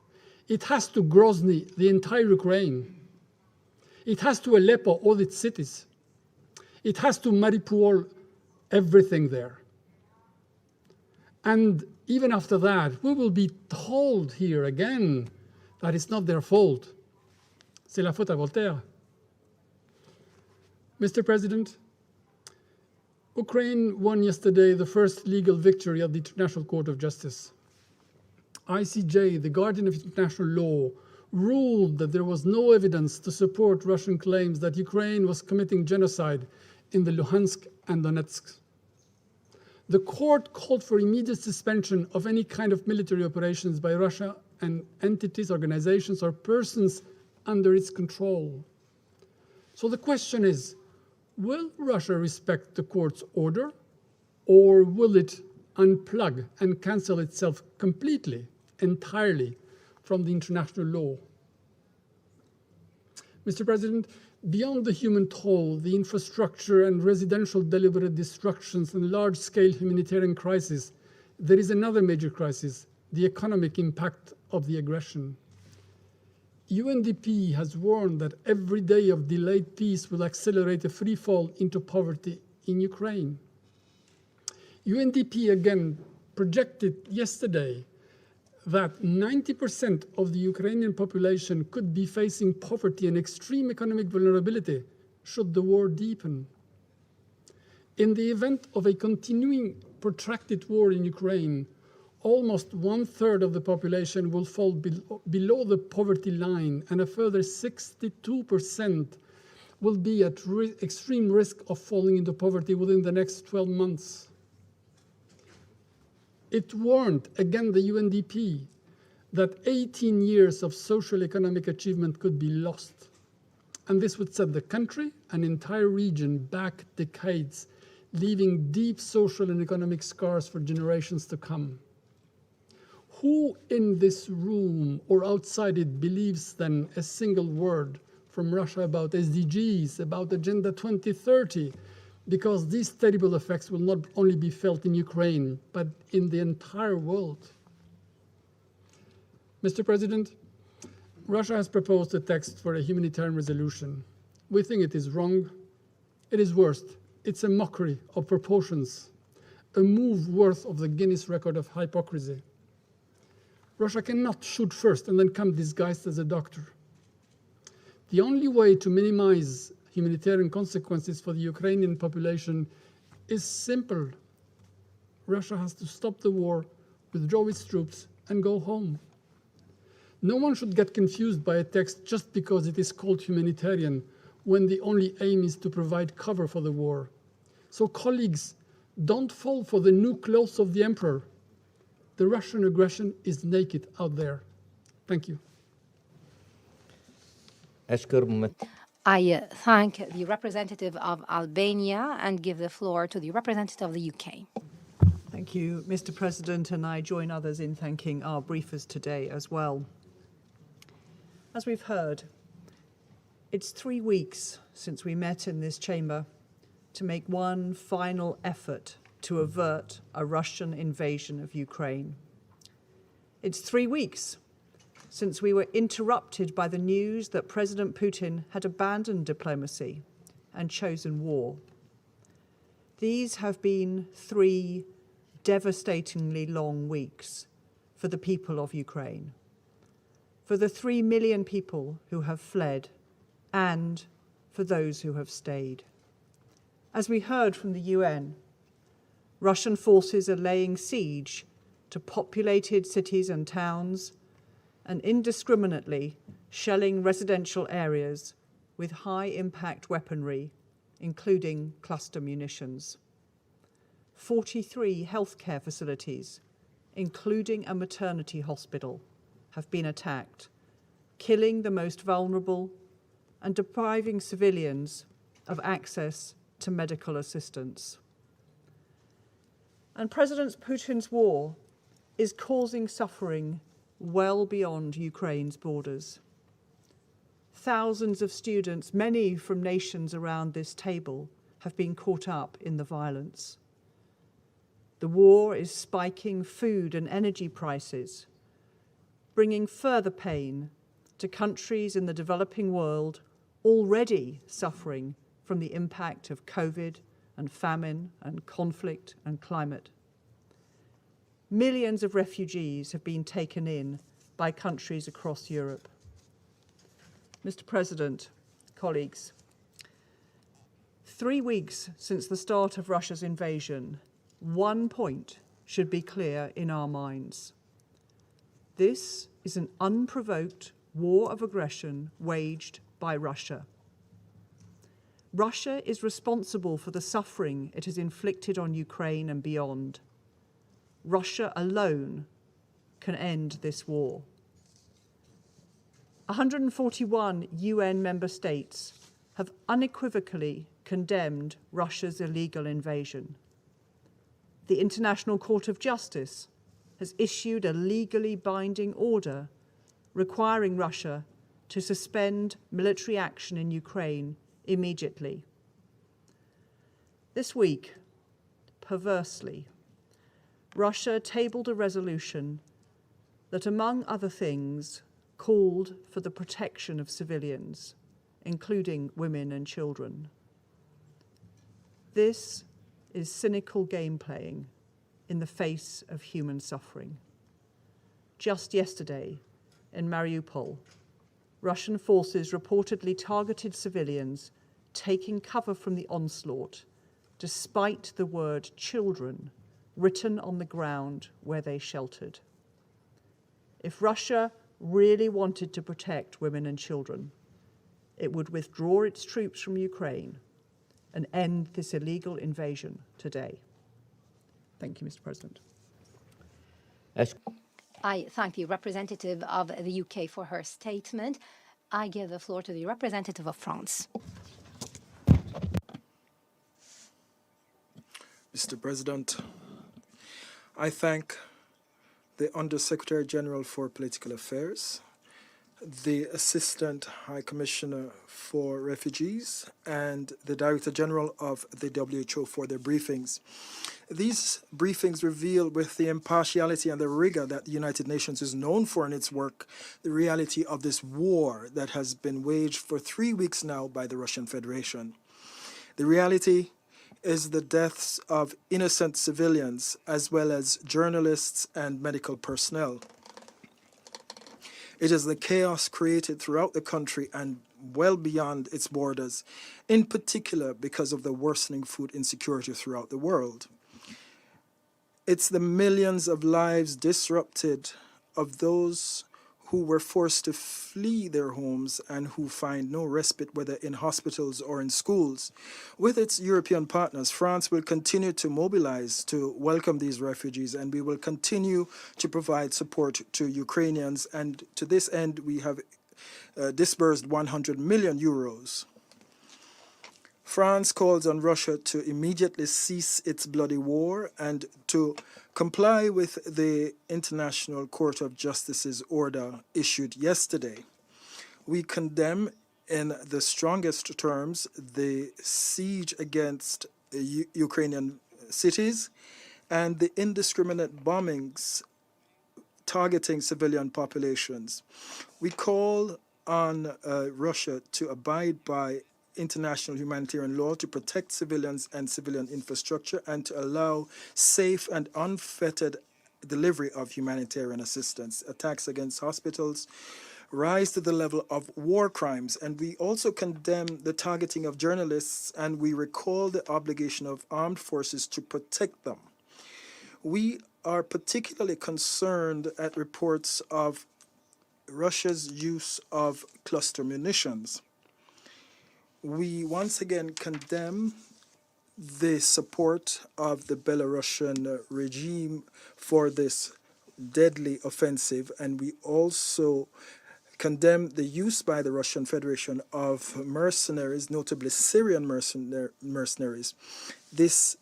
it has to Grozny the entire Ukraine. It has to Aleppo all its cities. It has to Mariupol everything there. And even after that, we will be told here again that it's not their fault. C'est la faute à Voltaire. Mr. President, Ukraine won yesterday the first legal victory at the International Court of Justice. ICJ, the guardian of international law, ruled that there was no evidence to support Russian claims that Ukraine was committing genocide in the Luhansk and Donetsk. The court called for immediate suspension of any kind of military operations by Russia and entities, organizations, or persons under its control. So the question is, will Russia respect the court's order, or will it unplug and cancel itself completely, entirely, from the international law? Mr. President, beyond the human toll, the infrastructure and residential deliberate destructions and large-scale humanitarian crisis, there is another major crisis, the economic impact of the aggression. UNDP has warned that every day of delayed peace will accelerate a free fall into poverty in Ukraine. UNDP again projected yesterday that 90% of the Ukrainian population could be facing poverty and extreme economic vulnerability should the war deepen. In the event of a continuing protracted war in Ukraine, almost 1/3 of the population will fall below the poverty line, and a further 62% will be at extreme risk of falling into poverty within the next 12 months. It warned, again the UNDP, that 18 years of social economic achievement could be lost. And this would set the country, an entire region, back decades, leaving deep social and economic scars for generations to come. Who in this room or outside it believes then a single word from Russia about SDGs, about Agenda 2030, because these terrible effects will not only be felt in Ukraine, but in the entire world? Mr. President, Russia has proposed a text for a humanitarian resolution. We think it is wrong. It is worst. It's a mockery of proportions, a move worth of the Guinness record of hypocrisy. Russia cannot shoot first and then come disguised as a doctor. The only way to minimize humanitarian consequences for the Ukrainian population is simple. Russia has to stop the war, withdraw its troops, and go home. No one should get confused by a text just because it is called humanitarian, when the only aim is to provide cover for the war. So colleagues, don't fall for the new clothes of the emperor. The Russian aggression is naked out there. Thank you. I thank the representative of Albania and give the floor to the representative of the UK. Thank you, Mr. President, and I join others in thanking our briefers today as well. As we've heard, it's 3 weeks since we met in this chamber to make one final effort to avert a Russian invasion of Ukraine. It's 3 weeks since we were interrupted by the news that President Putin had abandoned diplomacy and chosen war. These have been 3 devastatingly long weeks for the people of Ukraine, for the 3 million people who have fled, and for those who have stayed. As we heard from the UN, Russian forces are laying siege to populated cities and towns and indiscriminately shelling residential areas with high-impact weaponry, including cluster munitions. 43 healthcare facilities, including a maternity hospital, have been attacked, killing the most vulnerable and depriving civilians of access to medical assistance. And President Putin's war is causing suffering well beyond Ukraine's borders. Thousands of students, many from nations around this table, have been caught up in the violence. The war is spiking food and energy prices, bringing further pain to countries in the developing world already suffering from the impact of COVID and famine and conflict and climate. Millions of refugees have been taken in by countries across Europe. Mr. President, colleagues, 3 weeks since the start of Russia's invasion, one point should be clear in our minds. This is an unprovoked war of aggression waged by Russia. Russia is responsible for the suffering it has inflicted on Ukraine and beyond. Russia alone can end this war. 141 UN member states have unequivocally condemned Russia's illegal invasion. The International Court of Justice has issued a legally binding order requiring Russia to suspend military action in Ukraine immediately. This week, perversely, Russia tabled a resolution that, among other things, called for the protection of civilians, including women and children. This is cynical game playing in the face of human suffering. Just yesterday, in Mariupol, Russian forces reportedly targeted civilians taking cover from the onslaught, despite the word children written on the ground where they sheltered. If Russia really wanted to protect women and children, it would withdraw its troops from Ukraine and end this illegal invasion today. Thank you, Mr. President. I thank the representative of the UK for her statement. I give the floor to the representative of France. Mr. President, I thank the Undersecretary General for Political Affairs, the Assistant High Commissioner for Refugees, and the Director General of the WHO for their briefings. These briefings reveal, with the impartiality and the rigor that the United Nations is known for in its work, the reality of this war that has been waged for 3 weeks now by the Russian Federation. The reality is the deaths of innocent civilians as well as journalists and medical personnel. It is the chaos created throughout the country and well beyond its borders, in particular because of the worsening food insecurity throughout the world. It's the millions of lives disrupted of those who were forced to flee their homes and who find no respite, whether in hospitals or in schools. With its European partners, France will continue to mobilize to welcome these refugees, and we will continue to provide support to Ukrainians. And to this end, we have disbursed 100 million euros. France calls on Russia to immediately cease its bloody war and to comply with the International Court of Justice's order issued yesterday. We condemn in the strongest terms the siege against Ukrainian cities and the indiscriminate bombings targeting civilian populations. We call on Russia to abide by international humanitarian law to protect civilians and civilian infrastructure and to allow safe and unfettered delivery of humanitarian assistance. Attacks against hospitals rise to the level of war crimes, and we also condemn the targeting of journalists, and we recall the obligation of armed forces to protect them. We are particularly concerned at reports of Russia's use of cluster munitions. We once again condemn the support of the Belarusian regime for this deadly offensive, and we also condemn the use by the Russian Federation of mercenaries, notably Syrian mercenaries. This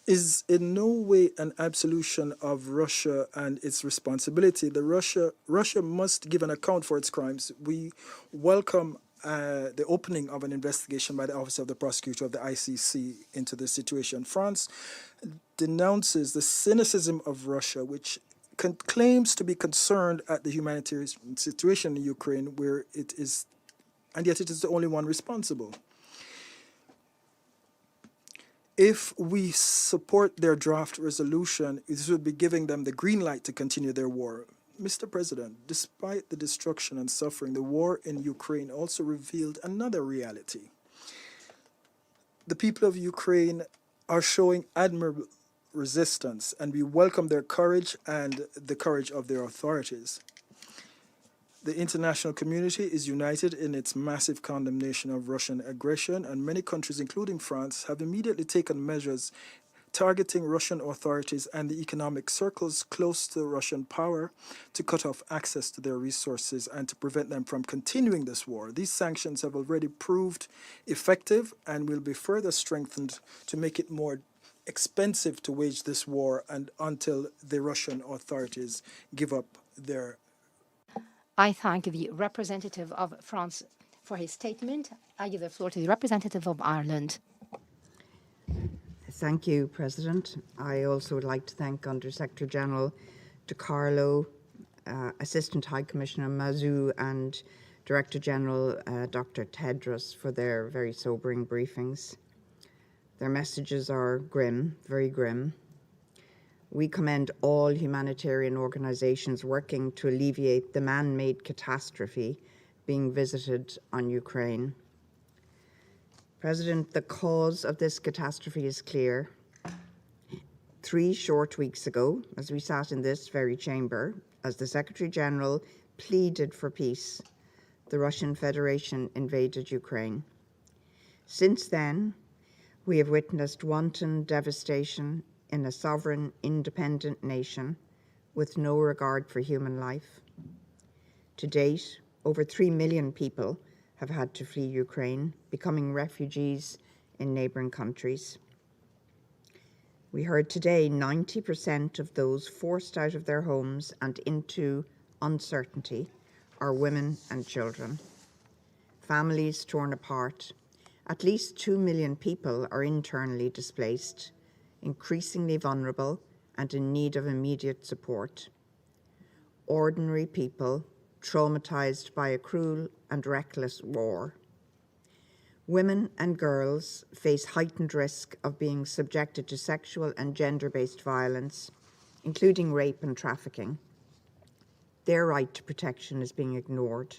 is in no way an absolution of Russia and its responsibility. Russia must give an account for its crimes. We welcome the opening of an investigation by the Office of the Prosecutor of the ICC into this situation. France denounces the cynicism of Russia, which claims to be concerned at the humanitarian situation in Ukraine, where it is, and yet it is the only one responsible. If we support their draft resolution, this would be giving them the green light to continue their war. Mr. President, despite the destruction and suffering, the war in Ukraine also revealed another reality. The people of Ukraine are showing admirable resistance, and we welcome their courage and the courage of their authorities. The international community is united in its massive condemnation of Russian aggression, and many countries, including France, have immediately taken measures targeting Russian authorities and the economic circles close to Russian power to cut off access to their resources and to prevent them from continuing this war. These sanctions have already proved effective and will be further strengthened to make it more expensive to wage this war and until the Russian authorities give up their. I thank the representative of France for his statement. I give the floor to the representative of Ireland. Thank you, President. I also would like to thank Under Secretary General DiCarlo, Assistant High Commissioner Mazou, and Director General Dr. Tedros for their very sobering briefings. Their messages are grim, very grim. We commend all humanitarian organizations working to alleviate the man-made catastrophe being visited on Ukraine. President, the cause of this catastrophe is clear. 3 short weeks ago, as we sat in this very chamber, as the Secretary General pleaded for peace, the Russian Federation invaded Ukraine. Since then, we have witnessed wanton devastation in a sovereign, independent nation with no regard for human life. To date, over 3 million people have had to flee Ukraine, becoming refugees in neighboring countries. We heard today 90% of those forced out of their homes and into uncertainty are women and children. Families torn apart. At least 2 million people are internally displaced, increasingly vulnerable and in need of immediate support. Ordinary people traumatized by a cruel and reckless war. Women and girls face heightened risk of being subjected to sexual and gender-based violence, including rape and trafficking. Their right to protection is being ignored.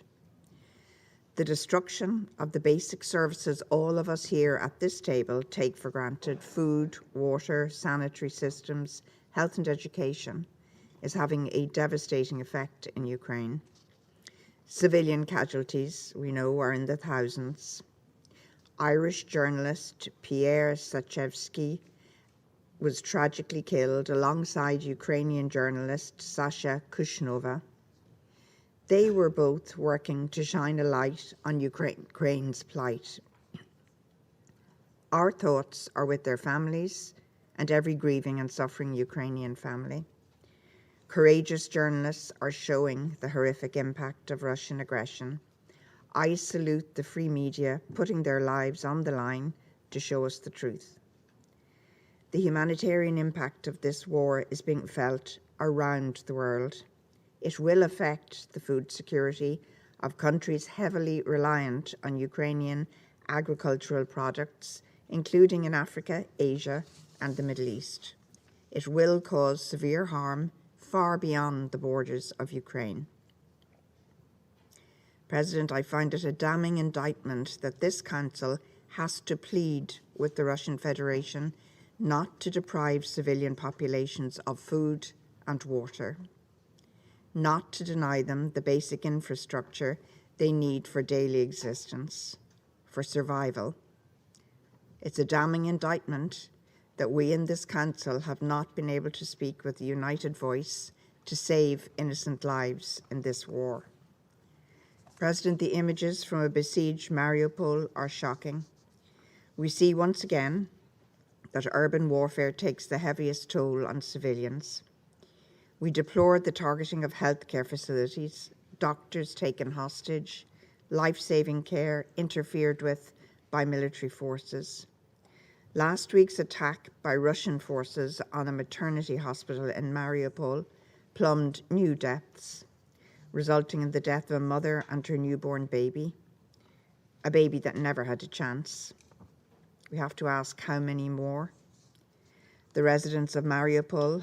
The destruction of the basic services all of us here at this table take for granted, food, water, sanitary systems, health and education, is having a devastating effect in Ukraine. Civilian casualties, we know, are in the thousands. Irish journalist Pierre Sachevsky was tragically killed alongside Ukrainian journalist Sasha Kushnova. They were both working to shine a light on Ukraine's plight. Our thoughts are with their families and every grieving and suffering Ukrainian family. Courageous journalists are showing the horrific impact of Russian aggression. I salute the free media putting their lives on the line to show us the truth. The humanitarian impact of this war is being felt around the world. It will affect the food security of countries heavily reliant on Ukrainian agricultural products, including in Africa, Asia, and the Middle East. It will cause severe harm far beyond the borders of Ukraine. President, I find it a damning indictment that this Council has to plead with the Russian Federation not to deprive civilian populations of food and water, not to deny them the basic infrastructure they need for daily existence, for survival. It's a damning indictment that we in this Council have not been able to speak with a united voice to save innocent lives in this war. President, the images from a besieged Mariupol are shocking. We see once again that urban warfare takes the heaviest toll on civilians. We deplore the targeting of healthcare facilities, doctors taken hostage, life-saving care interfered with by military forces. Last week's attack by Russian forces on a maternity hospital in Mariupol plumbed new depths, resulting in the death of a mother and her newborn baby, a baby that never had a chance. We have to ask how many more. The residents of Mariupol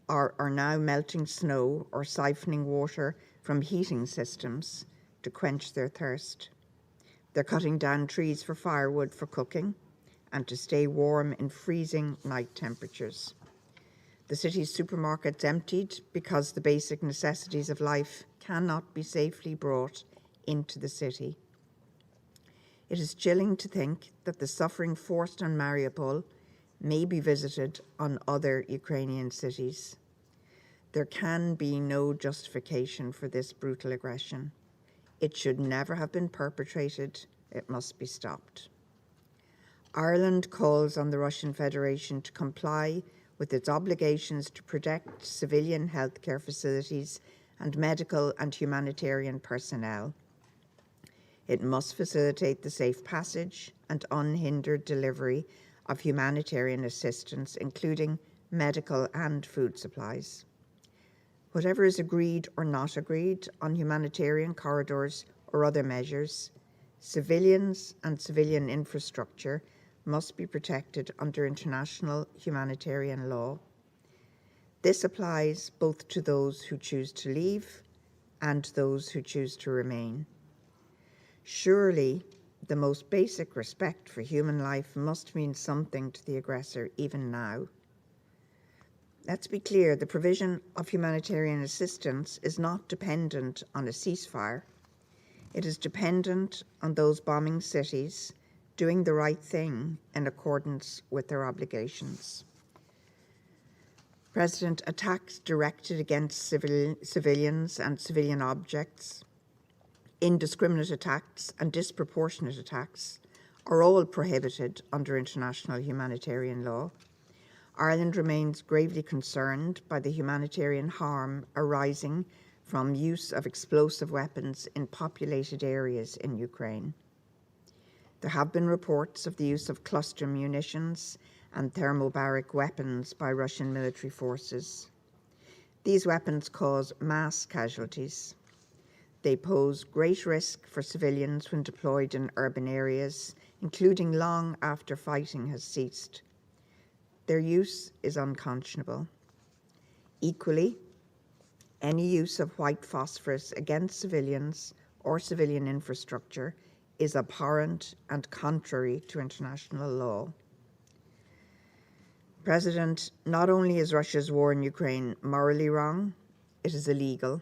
are now melting snow or siphoning water from heating systems to quench their thirst. They're cutting down trees for firewood for cooking and to stay warm in freezing night temperatures. The city's supermarkets emptied because the basic necessities of life cannot be safely brought into the city. It is chilling to think that the suffering forced on Mariupol may be visited on other Ukrainian cities. There can be no justification for this brutal aggression. It should never have been perpetrated. It must be stopped. Ireland calls on the Russian Federation to comply with its obligations to protect civilian healthcare facilities and medical and humanitarian personnel. It must facilitate the safe passage and unhindered delivery of humanitarian assistance, including medical and food supplies. Whatever is agreed or not agreed on humanitarian corridors or other measures, civilians and civilian infrastructure must be protected under international humanitarian law. This applies both to those who choose to leave and those who choose to remain. Surely, the most basic respect for human life must mean something to the aggressor even now. Let's be clear, the provision of humanitarian assistance is not dependent on a ceasefire. It is dependent on those bombing cities doing the right thing in accordance with their obligations. President, attacks directed against civilians and civilian objects, indiscriminate attacks and disproportionate attacks are all prohibited under international humanitarian law. Ireland remains gravely concerned by the humanitarian harm arising from use of explosive weapons in populated areas in Ukraine. There have been reports of the use of cluster munitions and thermobaric weapons by Russian military forces. These weapons cause mass casualties. They pose great risk for civilians when deployed in urban areas, including long after fighting has ceased. Their use is unconscionable. Equally, any use of white phosphorus against civilians or civilian infrastructure is abhorrent and contrary to international law. President, not only is Russia's war in Ukraine morally wrong, it is illegal.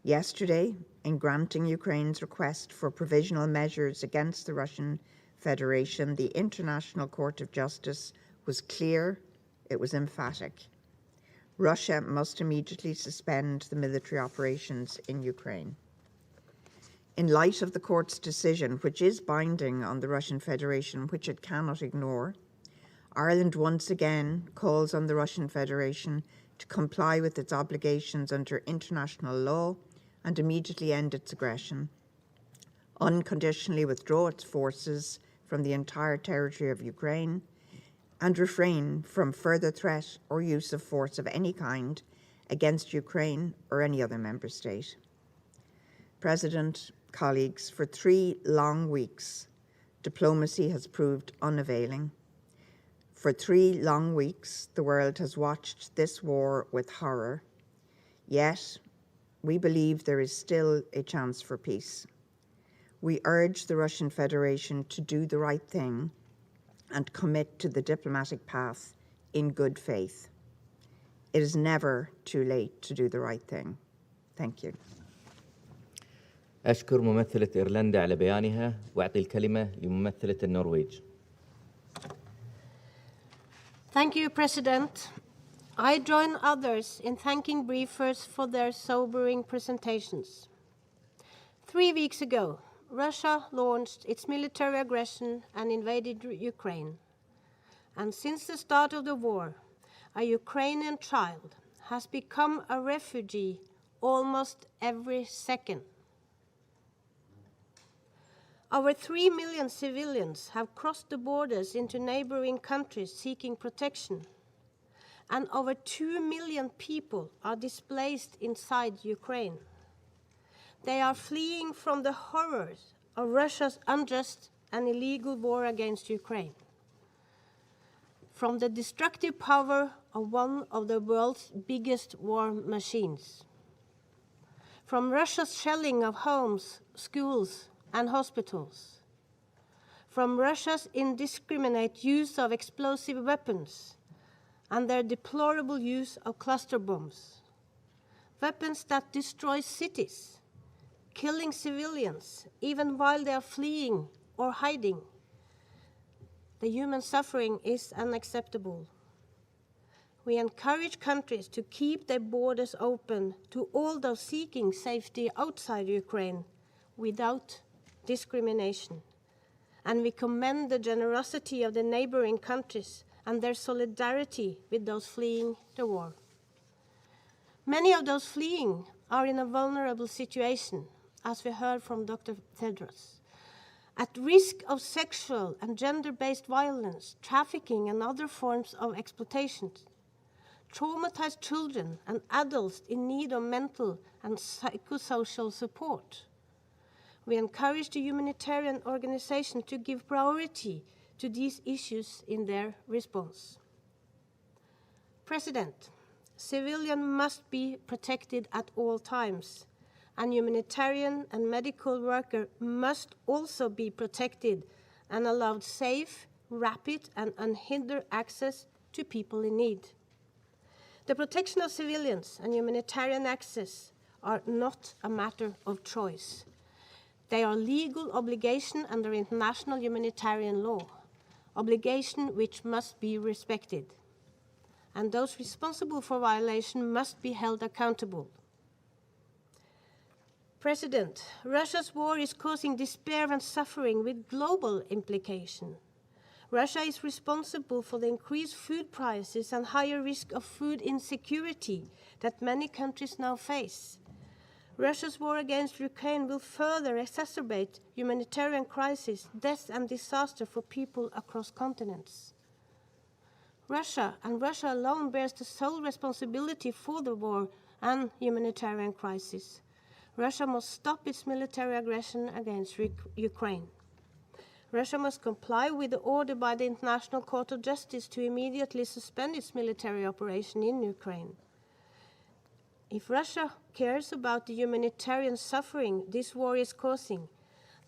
Yesterday, in granting Ukraine's request for provisional measures against the Russian Federation, the International Court of Justice was clear, it was emphatic. Russia must immediately suspend the military operations in Ukraine. In light of the court's decision, which is binding on the Russian Federation, which it cannot ignore, Ireland once again calls on the Russian Federation to comply with its obligations under international law and immediately end its aggression, unconditionally withdraw its forces from the entire territory of Ukraine, and refrain from further threat or use of force of any kind against Ukraine or any other member state. President, colleagues, for 3 long weeks, diplomacy has proved unavailing. For 3 long weeks, the world has watched this war with horror. Yet, we believe there is still a chance for peace. We urge the Russian Federation to do the right thing and commit to the diplomatic path in good faith. It is never too late to do the right thing. Thank you. أشكر ممثلة إيرلندا على بيانها وأعطي الكلمة لممثلة النرويج. Thank you, President. I join others in thanking briefers for their sobering presentations. 3 weeks ago, Russia launched its military aggression and invaded Ukraine. And since the start of the war, a Ukrainian child has become a refugee almost every second. Over 3 million civilians have crossed the borders into neighboring countries seeking protection, and over 2 million people are displaced inside Ukraine. They are fleeing from the horrors of Russia's unjust and illegal war against Ukraine, from the destructive power of one of the world's biggest war machines, from Russia's shelling of homes, schools, and hospitals, from Russia's indiscriminate use of explosive weapons and their deplorable use of cluster bombs, weapons that destroy cities, killing civilians even while they are fleeing or hiding. The human suffering is unacceptable. We encourage countries to keep their borders open to all those seeking safety outside Ukraine without discrimination. And we commend the generosity of the neighboring countries and their solidarity with those fleeing the war. Many of those fleeing are in a vulnerable situation, as we heard from Dr. Tedros, at risk of sexual and gender-based violence, trafficking, and other forms of exploitation. Traumatized children and adults in need of mental and psychosocial support. We encourage the humanitarian organization to give priority to these issues in their response. President, civilians must be protected at all times, and humanitarian and medical workers must also be protected and allowed safe, rapid, and unhindered access to people in need. The protection of civilians and humanitarian access are not a matter of choice. They are legal obligation under international humanitarian law, obligation which must be respected. And those responsible for violation must be held accountable. President, Russia's war is causing despair and suffering with global implication. Russia is responsible for the increased food prices and higher risk of food insecurity that many countries now face. Russia's war against Ukraine will further exacerbate humanitarian crisis, death, and disaster for people across continents. Russia, and Russia alone, bears the sole responsibility for the war and humanitarian crisis. Russia must stop its military aggression against Ukraine. Russia must comply with the order by the International Court of Justice to immediately suspend its military operation in Ukraine. If Russia cares about the humanitarian suffering this war is causing,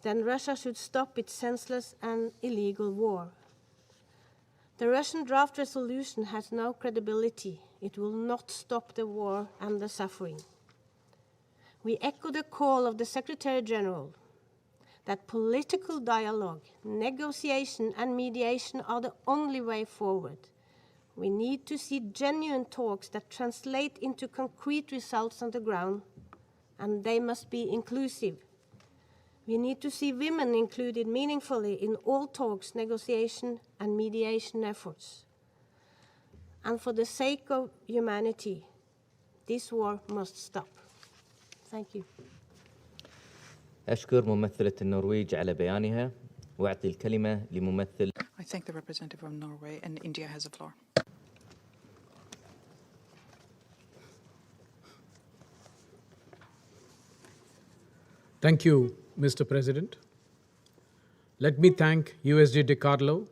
then Russia should stop its senseless and illegal war. The Russian draft resolution has no credibility. It will not stop the war and the suffering. We echo the call of the Secretary General that political dialogue, negotiation, and mediation are the only way forward. We need to see genuine talks that translate into concrete results on the ground, and they must be inclusive. We need to see women included meaningfully in all talks, negotiation, and mediation efforts. And for the sake of humanity, this war must stop. Thank you. أشكر ممثلة النرويج على بيانها وأعطي الكلمة لممثل. I thank the representative of Norway, and India has the floor. Thank you, Mr. President. Let me thank USG DiCarlo,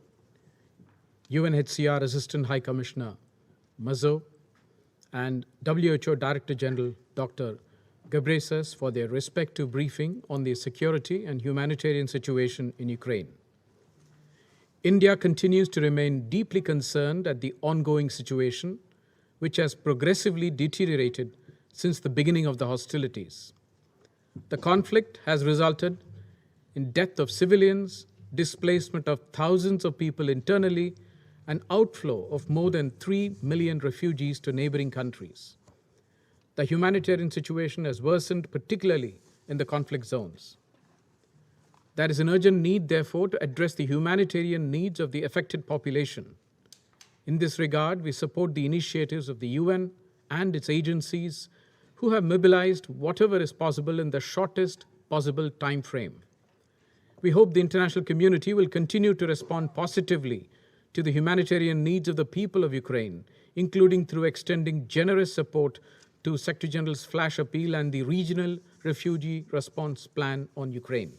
UNHCR Assistant High Commissioner Mazzo, and WHO Director General Dr. Ghebreyesus for their respective briefing on the security and humanitarian situation in Ukraine. India continues to remain deeply concerned at the ongoing situation, which has progressively deteriorated since the beginning of the hostilities. The conflict has resulted in death of civilians, displacement of thousands of people internally, an outflow of more than 3 million refugees to neighboring countries. The humanitarian situation has worsened, particularly in the conflict zones. There is an urgent need, therefore, to address the humanitarian needs of the affected population. In this regard, we support the initiatives of the UN and its agencies who have mobilized whatever is possible in the shortest possible time frame. We hope the international community will continue to respond positively to the humanitarian needs of the people of Ukraine, including through extending generous support to Secretary General's flash appeal and the Regional Refugee Response Plan on Ukraine.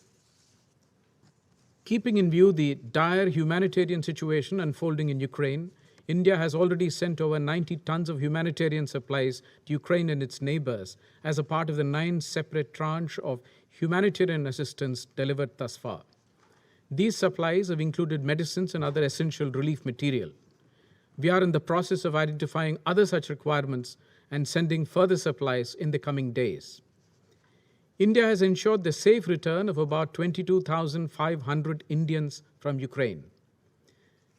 Keeping in view the dire humanitarian situation unfolding in Ukraine, India has already sent over 90 tons of humanitarian supplies to Ukraine and its neighbors as a part of the 9 separate tranches of humanitarian assistance delivered thus far. These supplies have included medicines and other essential relief material. We are in the process of identifying other such requirements and sending further supplies in the coming days. India has ensured the safe return of about 22,500 Indians from Ukraine.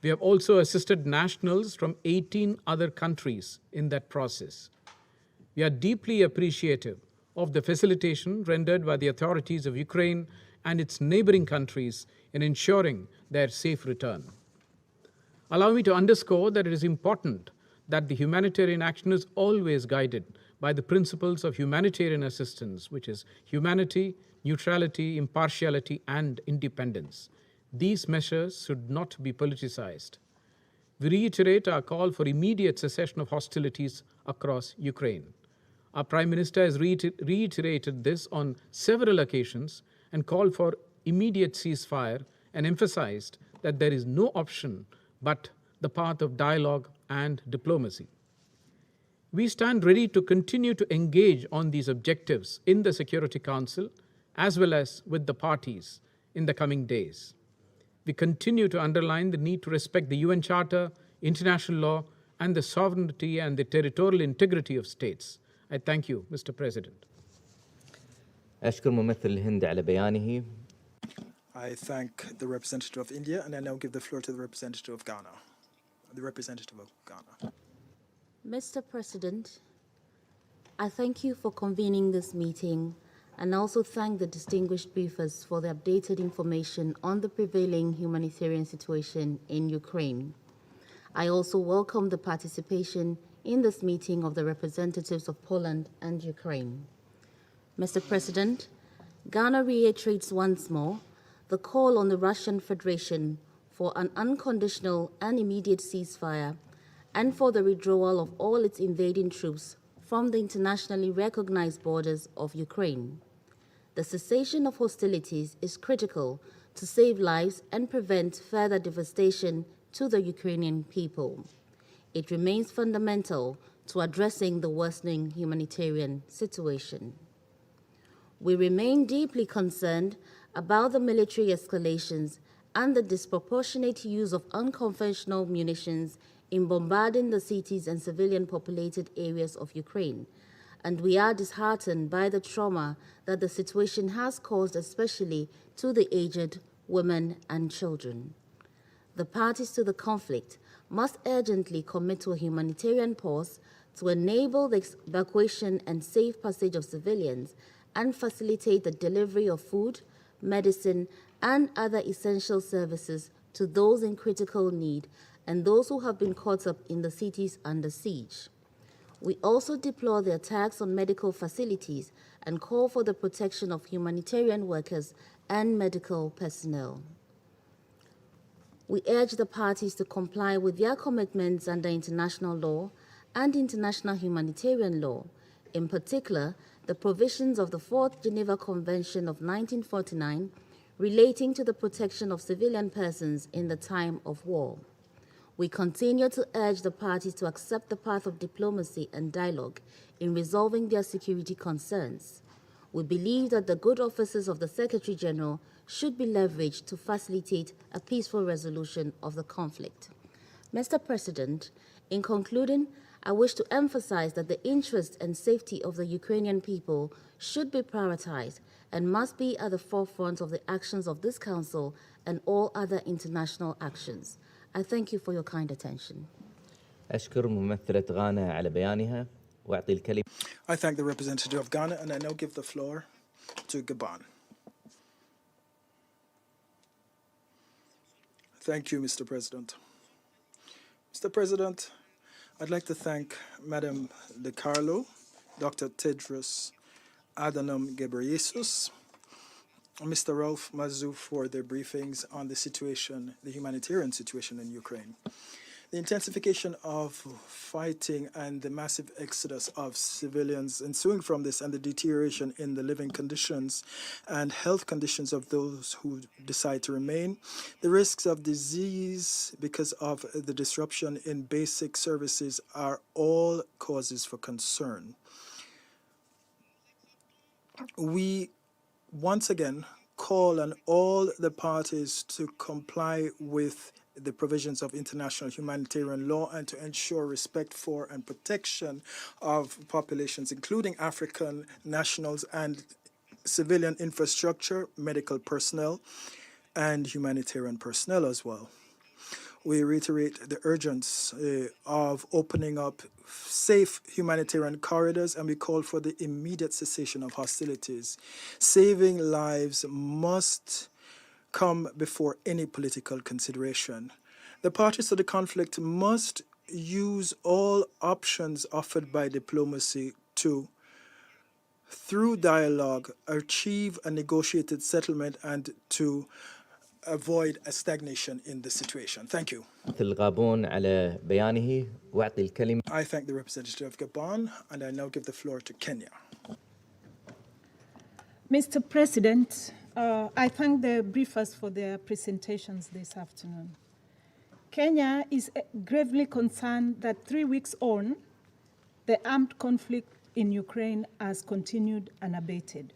We have also assisted nationals from 18 other countries in that process. We are deeply appreciative of the facilitation rendered by the authorities of Ukraine and its neighboring countries in ensuring their safe return. Allow me to underscore that it is important that the humanitarian action is always guided by the principles of humanitarian assistance, which is humanity, neutrality, impartiality, and independence. These measures should not be politicized. We reiterate our call for immediate cessation of hostilities across Ukraine. Our Prime Minister has reiterated this on several occasions and called for immediate ceasefire and emphasized that there is no option but the path of dialogue and diplomacy. We stand ready to continue to engage on these objectives in the Security Council as well as with the parties in the coming days. We continue to underline the need to respect the UN Charter, international law, and the sovereignty and the territorial integrity of states. I thank you, Mr. President. أشكر ممثل الهند على بيانه. I thank the representative of India, and I now give the floor to the representative of Ghana. The representative of Ghana. Mr. President, I thank you for convening this meeting and also thank the distinguished briefers for the updated information on the prevailing humanitarian situation in Ukraine. I also welcome the participation in this meeting of the representatives of Poland and Ukraine. Mr. President, Ghana reiterates once more the call on the Russian Federation for an unconditional and immediate ceasefire and for the withdrawal of all its invading troops from the internationally recognized borders of Ukraine. The cessation of hostilities is critical to save lives and prevent further devastation to the Ukrainian people. It remains fundamental to addressing the worsening humanitarian situation. We remain deeply concerned about the military escalations and the disproportionate use of unconventional munitions in bombarding the cities and civilian populated areas of Ukraine, and we are disheartened by the trauma that the situation has caused, especially to the aged, women, and children. The parties to the conflict must urgently commit to a humanitarian pause to enable the evacuation and safe passage of civilians and facilitate the delivery of food, medicine, and other essential services to those in critical need and those who have been caught up in the cities under siege. We also deplore the attacks on medical facilities and call for the protection of humanitarian workers and medical personnel. We urge the parties to comply with their commitments under international law and international humanitarian law, in particular, the provisions of the Fourth Geneva Convention of 1949 relating to the protection of civilian persons in the time of war. We continue to urge the parties to accept the path of diplomacy and dialogue in resolving their security concerns. We believe that the good offices of the Secretary General should be leveraged to facilitate a peaceful resolution of the conflict. Mr. President, in concluding, I wish to emphasize that the interest and safety of the Ukrainian people should be prioritized and must be at the forefront of the actions of this Council and all other international actions. I thank you for your kind attention. أشكر ممثلة غانا على بيانها وأعطي الكلمة. I thank the representative of Ghana, and I now give the floor to Gabon. Thank you, Mr. President. Mr. President, I'd like to thank Madam De Carlo, Dr. Tedros Adhanom Ghebreyesus, and Mr. Rauf Mazou for their briefings on the situation, the humanitarian situation in Ukraine. The intensification of fighting and the massive exodus of civilians ensuing from this, and the deterioration in the living conditions and health conditions of those who decide to remain, the risks of disease because of the disruption in basic services are all causes for concern. We once again call on all the parties to comply with the provisions of international humanitarian law and to ensure respect for and protection of populations, including African nationals and civilian infrastructure, medical personnel, and humanitarian personnel as well. We reiterate the urgency of opening up safe humanitarian corridors, and we call for the immediate cessation of hostilities. Saving lives must come before any political consideration. The parties to the conflict must use all options offered by diplomacy to, through dialogue, achieve a negotiated settlement and to avoid a stagnation in the situation. Thank you. الغابون على بيانه وأعطي الكلمة. I thank the representative of Gabon, and I now give the floor to Kenya. Mr. President, I thank the briefers for their presentations this afternoon. Kenya is gravely concerned that 3 weeks on, the armed conflict in Ukraine has continued unabated.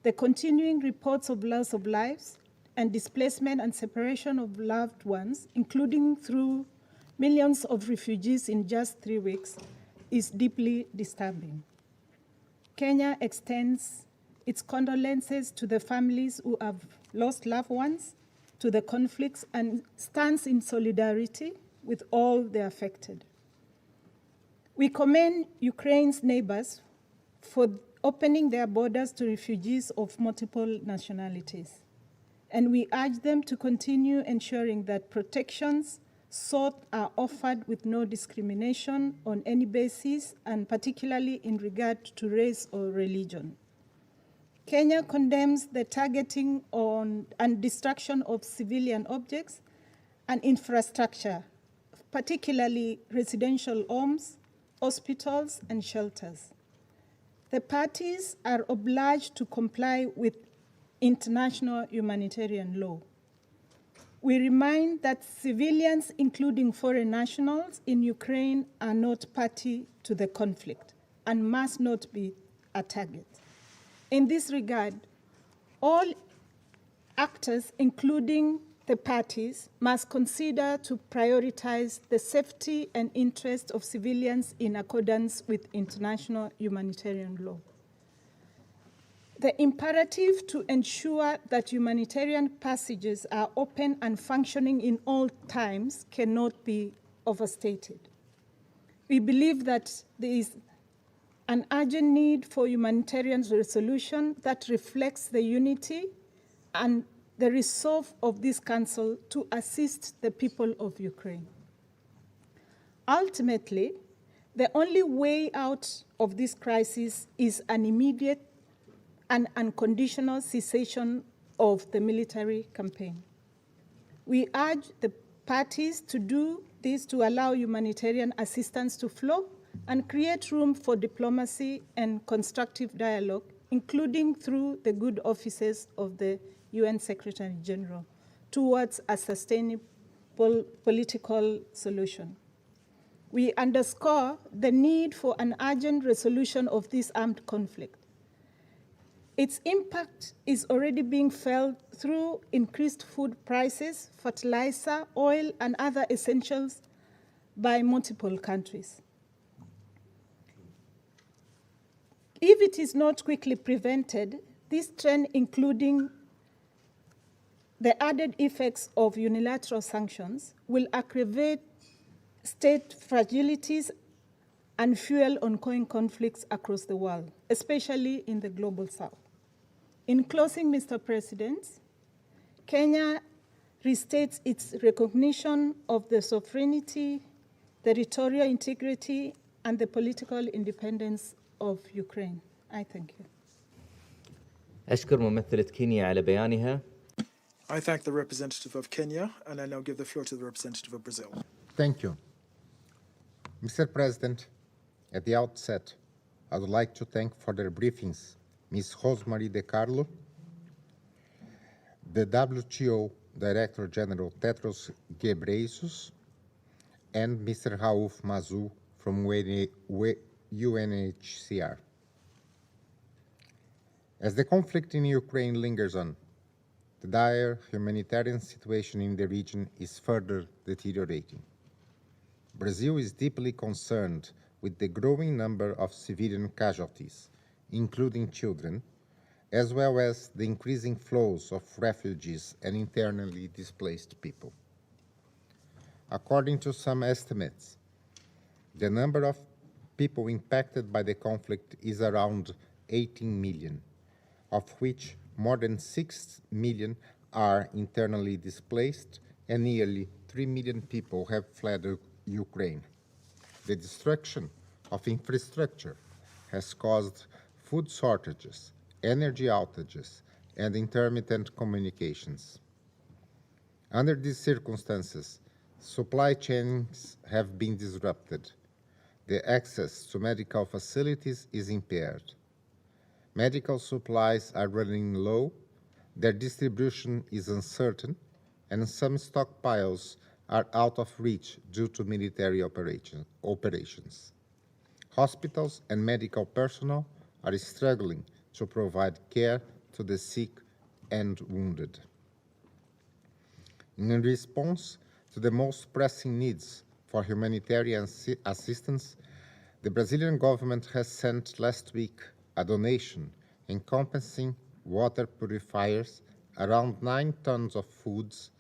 The continuing reports of loss of lives and displacement and separation of loved ones, including through millions of refugees in just 3 weeks, is deeply disturbing. Kenya extends its condolences to the families who have lost loved ones to the conflicts and stands in solidarity with all the affected. We commend Ukraine's neighbors for opening their borders to refugees of multiple nationalities, and we urge them to continue ensuring that protections sought are offered with no discrimination on any basis, and particularly in regard to race or religion. Kenya condemns the targeting on and destruction of civilian objects and infrastructure, particularly residential homes, hospitals, and shelters. The parties are obliged to comply with international humanitarian law. We remind that civilians, including foreign nationals in Ukraine, are not party to the conflict and must not be a target. In this regard, all actors, including the parties, must consider to prioritize the safety and interest of civilians in accordance with international humanitarian law. The imperative to ensure that humanitarian passages are open and functioning in all times cannot be overstated. We believe that there is an urgent need for humanitarian resolution that reflects the unity and the resolve of this Council to assist the people of Ukraine. Ultimately, the only way out of this crisis is an immediate and unconditional cessation of the military campaign. We urge the parties to do this to allow humanitarian assistance to flow and create room for diplomacy and constructive dialogue, including through the good offices of the UN Secretary General, towards a sustainable political solution. We underscore the need for an urgent resolution of this armed conflict. Its impact is already being felt through increased food prices, fertilizer, oil, and other essentials by multiple countries. If it is not quickly prevented, this trend, including the added effects of unilateral sanctions will aggravate state fragilities and fuel ongoing conflicts across the world, especially in the global south. In closing, Mr. President, Kenya restates its recognition of the sovereignty, territorial integrity, and the political independence of Ukraine. I thank you. أشكر ممثلة كينيا على بيانها. I thank the representative of Kenya, and I now give the floor to the representative of Brazil. Thank you. Mr. President, at the outset, I would like to thank for their briefings Ms. Rosemary De Carlo, the WTO Director General Tedros Ghebreyesus, and Mr. Raouf Mazou from UNHCR. As the conflict in Ukraine lingers on, the dire humanitarian situation in the region is further deteriorating. Brazil is deeply concerned with the growing number of civilian casualties, including children, as well as the increasing flows of refugees and internally displaced people. According to some estimates, the number of people impacted by the conflict is around 18 million, of which more than 6 million are internally displaced and nearly 3 million people have fled Ukraine. The destruction of infrastructure has caused food shortages, energy outages, and intermittent communications. Under these circumstances, supply chains have been disrupted. The access to medical facilities is impaired. Medical supplies are running low, their distribution is uncertain, and some stockpiles are out of reach due to military operations. Hospitals and medical personnel are struggling to provide care to the sick and wounded. In response to the most pressing needs for humanitarian assistance, the Brazilian government has sent last week a donation encompassing water purifiers, around 9 tons of foods,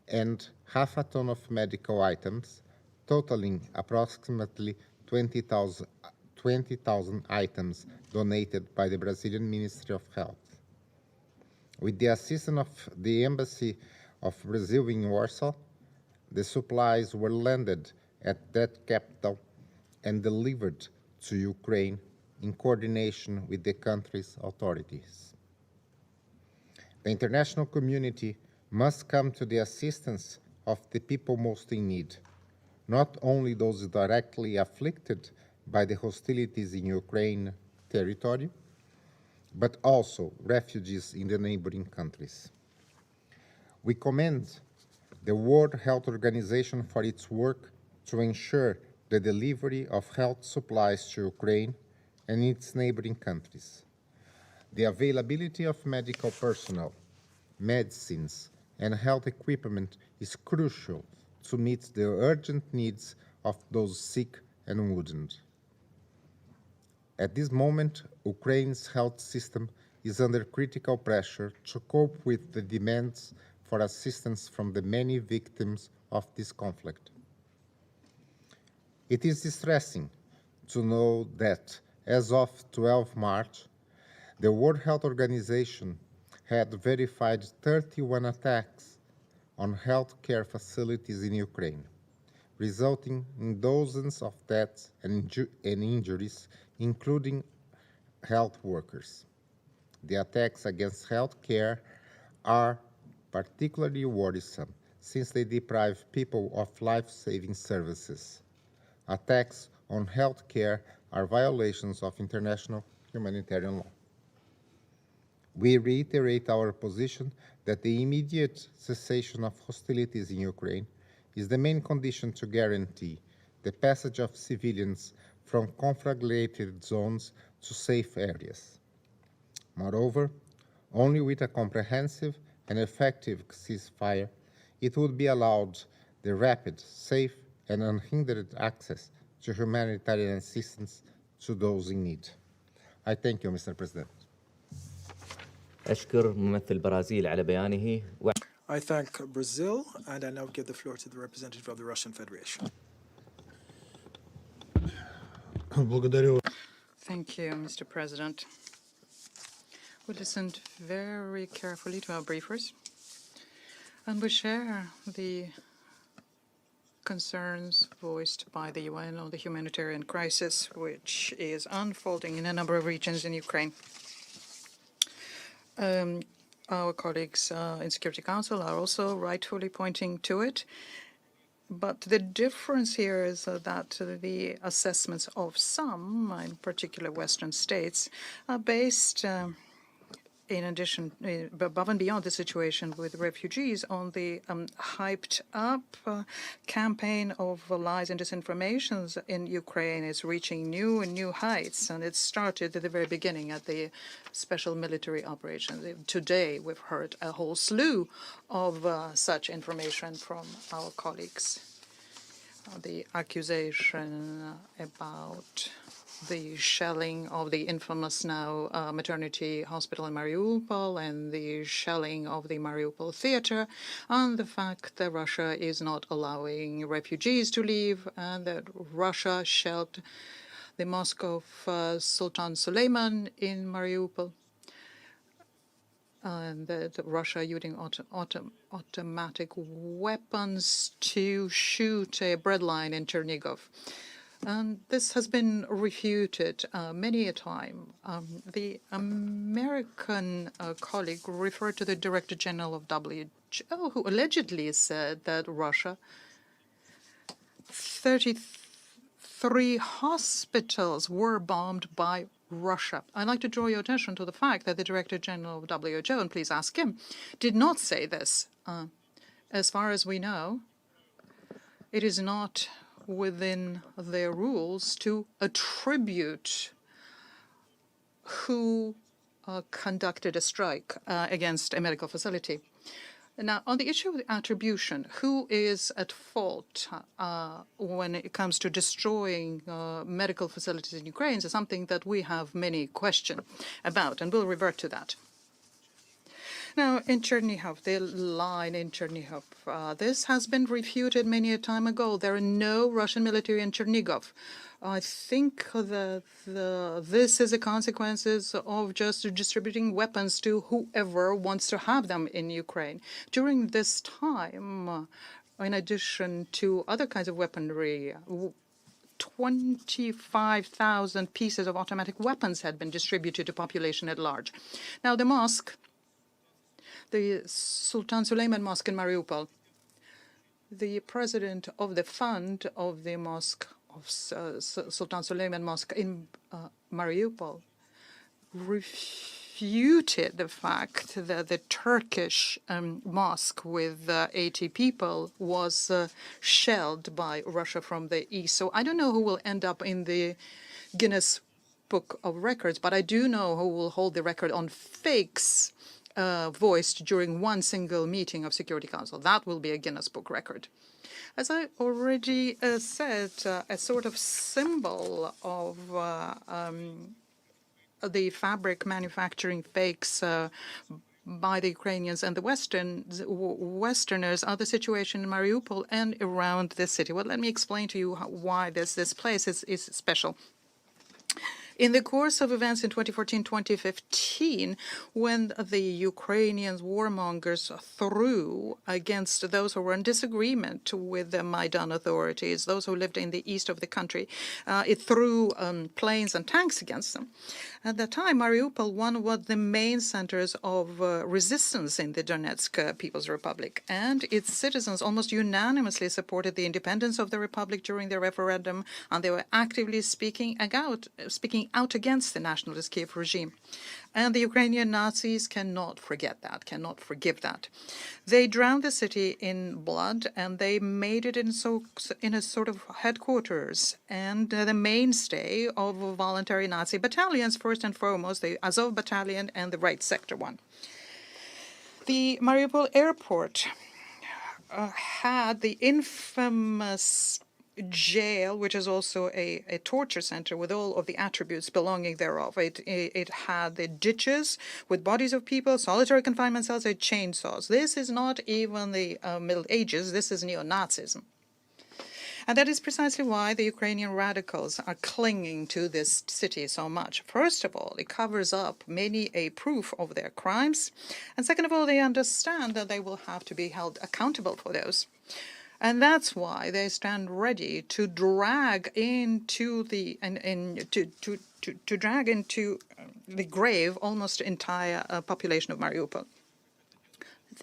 and half a ton of medical items, totaling approximately 20,000 items donated by the Brazilian Ministry of Health. With the assistance of the Embassy of Brazil in Warsaw, the supplies were landed at that capital and delivered to Ukraine in coordination with the country's authorities. The international community must come to the assistance of the people most in need, not only those directly afflicted by the hostilities in Ukraine territory, but also refugees in the neighboring countries. We commend the World Health Organization for its work to ensure the delivery of health supplies to Ukraine and its neighboring countries. The availability of medical personnel, medicines, and health equipment is crucial to meet the urgent needs of those sick and wounded. At this moment, Ukraine's health system is under critical pressure to cope with the demands for assistance from the many victims of this conflict. It is distressing to know that as of 12 March, the World Health Organization had verified 31 attacks on healthcare facilities in Ukraine, resulting in dozens of deaths and injuries, including health workers. The attacks against healthcare are particularly worrisome since they deprive people of life-saving services. Attacks on healthcare are violations of international humanitarian law. We reiterate our position that the immediate cessation of hostilities in Ukraine is the main condition to guarantee the passage of civilians from conflagrated zones to safe areas. Moreover, only with a comprehensive and effective ceasefire, it would be allowed the rapid, safe, and unhindered access to humanitarian assistance to those in need. I thank you, Mr. President. أشكر ممثل البرازيل على بيانه. I thank Brazil, and I now give the floor to the representative of the Russian Federation. Thank you, Mr. President. We listened very carefully to our briefers, and we share the concerns voiced by the UN on the humanitarian crisis, which is unfolding in a number of regions in Ukraine. Our colleagues in Security Council are also rightfully pointing to it. But the difference here is that the assessments of some, in particular Western states, are based in addition, above and beyond the situation with refugees, on the hyped up campaign of lies and disinformation in Ukraine is reaching new and new heights. And it started at the very beginning at the special military operations. Today, we've heard a whole slew of such information from our colleagues. The accusation about the shelling of the infamous now maternity hospital in Mariupol and the shelling of the Mariupol theater, and the fact that Russia is not allowing refugees to leave, and that Russia shelled the mosque of Sultan Suleiman in Mariupol, and that Russia using automatic weapons to shoot a bread line in Chernigov. And this has been refuted many a time. The American colleague referred to the Director General of WHO, who allegedly said that Russia, 33 hospitals were bombed by Russia. I'd like to draw your attention to the fact that the Director General of WHO, and please ask him, did not say this. As far as we know, it is not within their rules to attribute who conducted a strike against a medical facility. Now, on the issue of the attribution, who is at fault when it comes to destroying medical facilities in Ukraine is something that we have many questions about, and we'll revert to that. Now, in Chernigov, the line in Chernigov, this has been refuted many a time ago. There are no Russian military in Chernigov. I think that this is the consequences of just distributing weapons to whoever wants to have them in Ukraine. During this time, in addition to other kinds of weaponry, 25,000 pieces of automatic weapons had been distributed to population at large. Now, the mosque, the Sultan Suleiman Mosque in Mariupol, the president of the fund of the mosque, of Sultan Suleiman Mosque in Mariupol, refuted the fact that the Turkish mosque with 80 people was shelled by Russia from the east. So I don't know who will end up in the Guinness Book of Records, but I do know who will hold the record on fakes voiced during one single meeting of Security Council. That will be a Guinness Book record. As I already said, a sort of symbol of the fabric manufacturing fakes by the Ukrainians and the Westerners are the situation in Mariupol and around this city. Well, let me explain to you why this place is special. In the course of events in 2014-2015, when the Ukrainian warmongers threw against those who were in disagreement with the Maidan authorities, those who lived in the east of the country, it threw planes and tanks against them. At that time, Mariupol was the main centers of resistance in the Donetsk People's Republic, and its citizens almost unanimously supported the independence of the republic during the referendum, and they were actively speaking out against the nationalist Kiev regime. And the Ukrainian Nazis cannot forget that, cannot forgive that. They drowned the city in blood, and they made it in a sort of headquarters and the mainstay of voluntary Nazi battalions, first and foremost, the Azov Battalion and the Right Sector 1. The Mariupol airport had the infamous jail, which is also a torture center with all of the attributes belonging thereof. It had the ditches with bodies of people, solitary confinement cells, and chainsaws. This is not even the Middle Ages. This is neo-Nazism. And that is precisely why the Ukrainian radicals are clinging to this city so much. First of all, it covers up many a proof of their crimes. And second of all, they understand that they will have to be held accountable for those. And that's why they stand ready to drag into the to drag into the grave almost the entire population of Mariupol.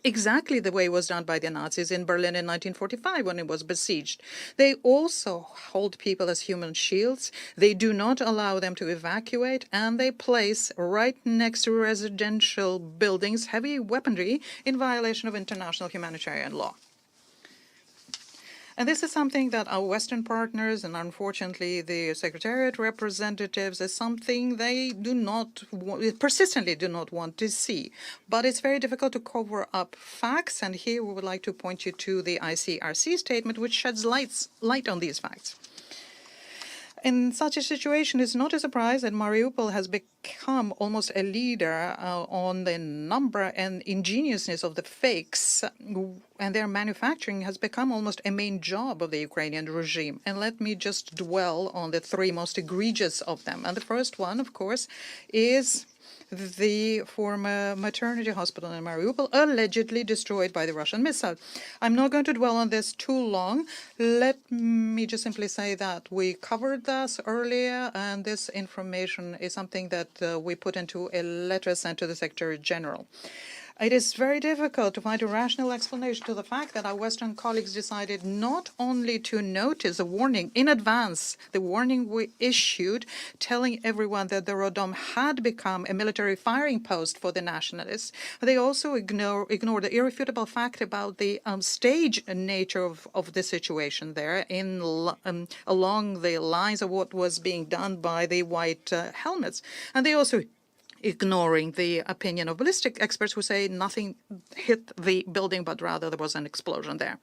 Exactly the way it was done by the Nazis in Berlin in 1945 when it was besieged. They also hold people as human shields. They do not allow them to evacuate, and they place right next to residential buildings heavy weaponry in violation of international humanitarian law. And this is something that our Western partners and unfortunately the Secretariat representatives is something they persistently do not want to see. But it's very difficult to cover up facts, and here we would like to point you to the ICRC statement, which sheds light on these facts. In such a situation, it's not a surprise that Mariupol has become almost a leader on the number and ingeniousness of the fakes, and their manufacturing has become almost a main job of the Ukrainian regime. And let me just dwell on the three most egregious of them. And the first one, of course, is the former maternity hospital in Mariupol, allegedly destroyed by the Russian missile. I'm not going to dwell on this too long. Let me just simply say that we covered this earlier, and this information is something that we put into a letter sent to the Secretary General. It is very difficult to find a rational explanation to the fact that our Western colleagues decided not only to notice a warning in advance, the warning we issued telling everyone that the Rodom had become a military firing post for the nationalists, but they also ignored the irrefutable fact about the stage nature of the situation there along the lines of what was being done by the white helmets. And they also ignoring the opinion of ballistic experts who say nothing hit the building, but rather there was an explosion there.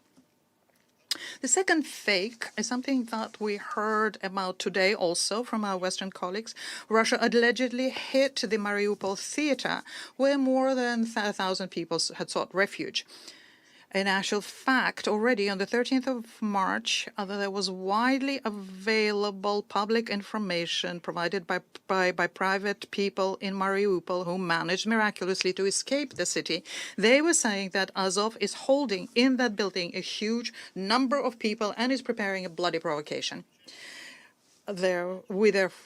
The second fake is something that we heard about today also from our Western colleagues. Russia allegedly hit the Mariupol theater, where more than 1,000 people had sought refuge. In actual fact, already on the 13th of March, there was widely available public information provided by private people in Mariupol who managed miraculously to escape the city. They were saying that Azov is holding in that building a huge number of people and is preparing a bloody provocation. We therefore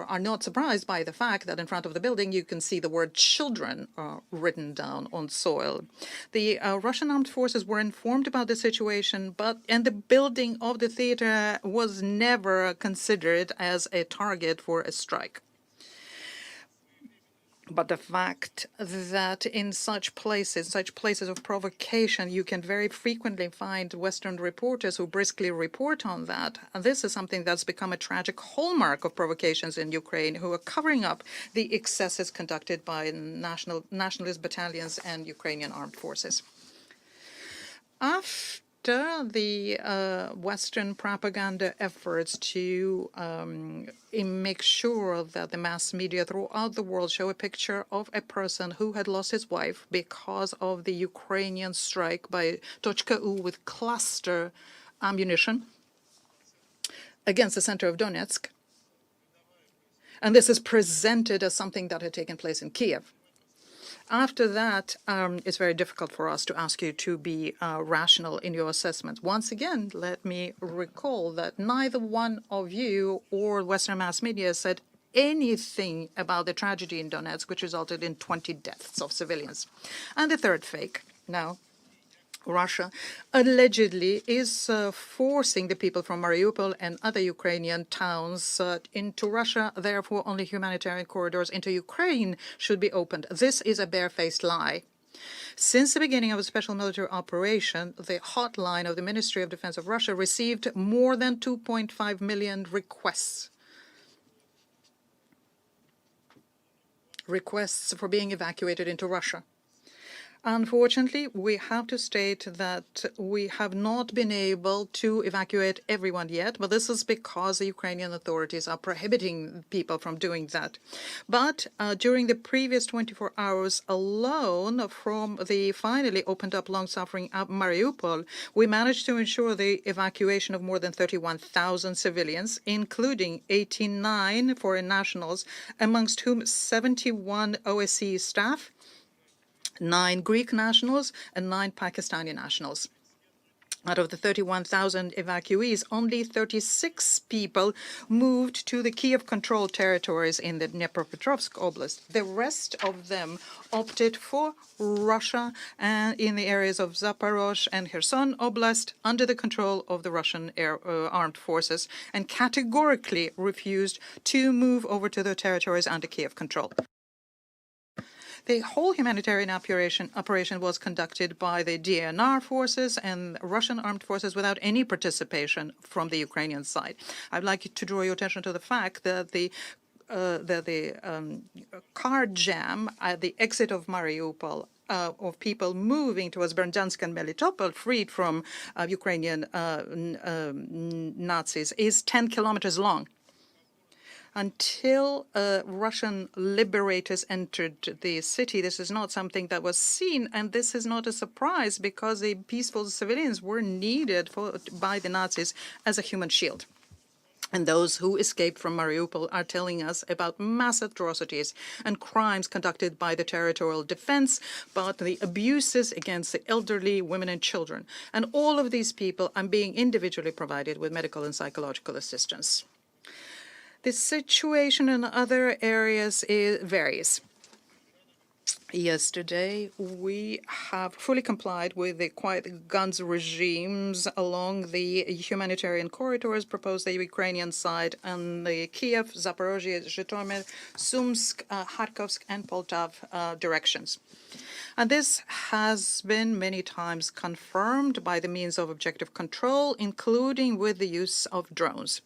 are not surprised by the fact that in front of the building you can see the word children written down on soil. The Russian armed forces were informed about the situation, and the building of the theater was never considered as a target for a strike. But the fact that in such places of provocation, you can very frequently find Western reporters who briskly report on that. And this is something that's become a tragic hallmark of provocations in Ukraine, who are covering up the excesses conducted by nationalist battalions and Ukrainian armed forces. After the Western propaganda efforts to make sure that the mass media throughout the world show a picture of a person who had lost his wife because of the Ukrainian strike by Tochka-U with cluster ammunition against the center of Donetsk. And this is presented as something that had taken place in Kiev. After that, it's very difficult for us to ask you to be rational in your assessment. Once again, let me recall that neither one of you or Western mass media said anything about the tragedy in Donetsk, which resulted in 20 deaths of civilians. And the third fake, now, Russia allegedly is forcing the people from Mariupol and other Ukrainian towns into Russia. Therefore, only humanitarian corridors into Ukraine should be opened. This is a barefaced lie. Since the beginning of a special military operation, the hotline of the Ministry of Defense of Russia received more than 2.5 million requests for being evacuated into Russia. Unfortunately, we have to state that we have not been able to evacuate everyone yet, but this is because the Ukrainian authorities are prohibiting people from doing that. But during the previous 24 hours alone, from the finally opened up long-suffering Mariupol, we managed to ensure the evacuation of more than 31,000 civilians, including 89 foreign nationals, amongst whom 71 OSCE staff, 9 Greek nationals, and 9 Pakistani nationals. Out of the 31,000 evacuees, only 36 people moved to the Kiev-controlled territories in the Dnipropetrovsk Oblast. The rest of them opted for Russia and in the areas of Zaporozhye and Kherson Oblast under the control of the Russian armed forces and categorically refused to move over to the territories under Kiev control. The whole humanitarian operation was conducted by the DNR forces and Russian armed forces without any participation from the Ukrainian side. I'd like to draw your attention to the fact that the car jam at the exit of Mariupol of people moving towards Berdyansk and Melitopol, freed from Ukrainian Nazis, is 10 kilometers long. Until Russian liberators entered the city, this is not something that was seen, and this is not a surprise because the peaceful civilians were needed by the Nazis as a human shield. And those who escaped from Mariupol are telling us about mass atrocities and crimes conducted by the territorial defense, but the abuses against the elderly, women and children. And all of these people are being individually provided with medical and psychological assistance. The situation in other areas varies. Yesterday, we have fully complied with the quiet guns regimes along the humanitarian corridors proposed by the Ukrainian side on the Kiev, Zaporozhye, Zhytomyr, Sumsk, Kharkovsk, and Poltav directions. And this has been many times confirmed by the means of objective control, including with the use of drones.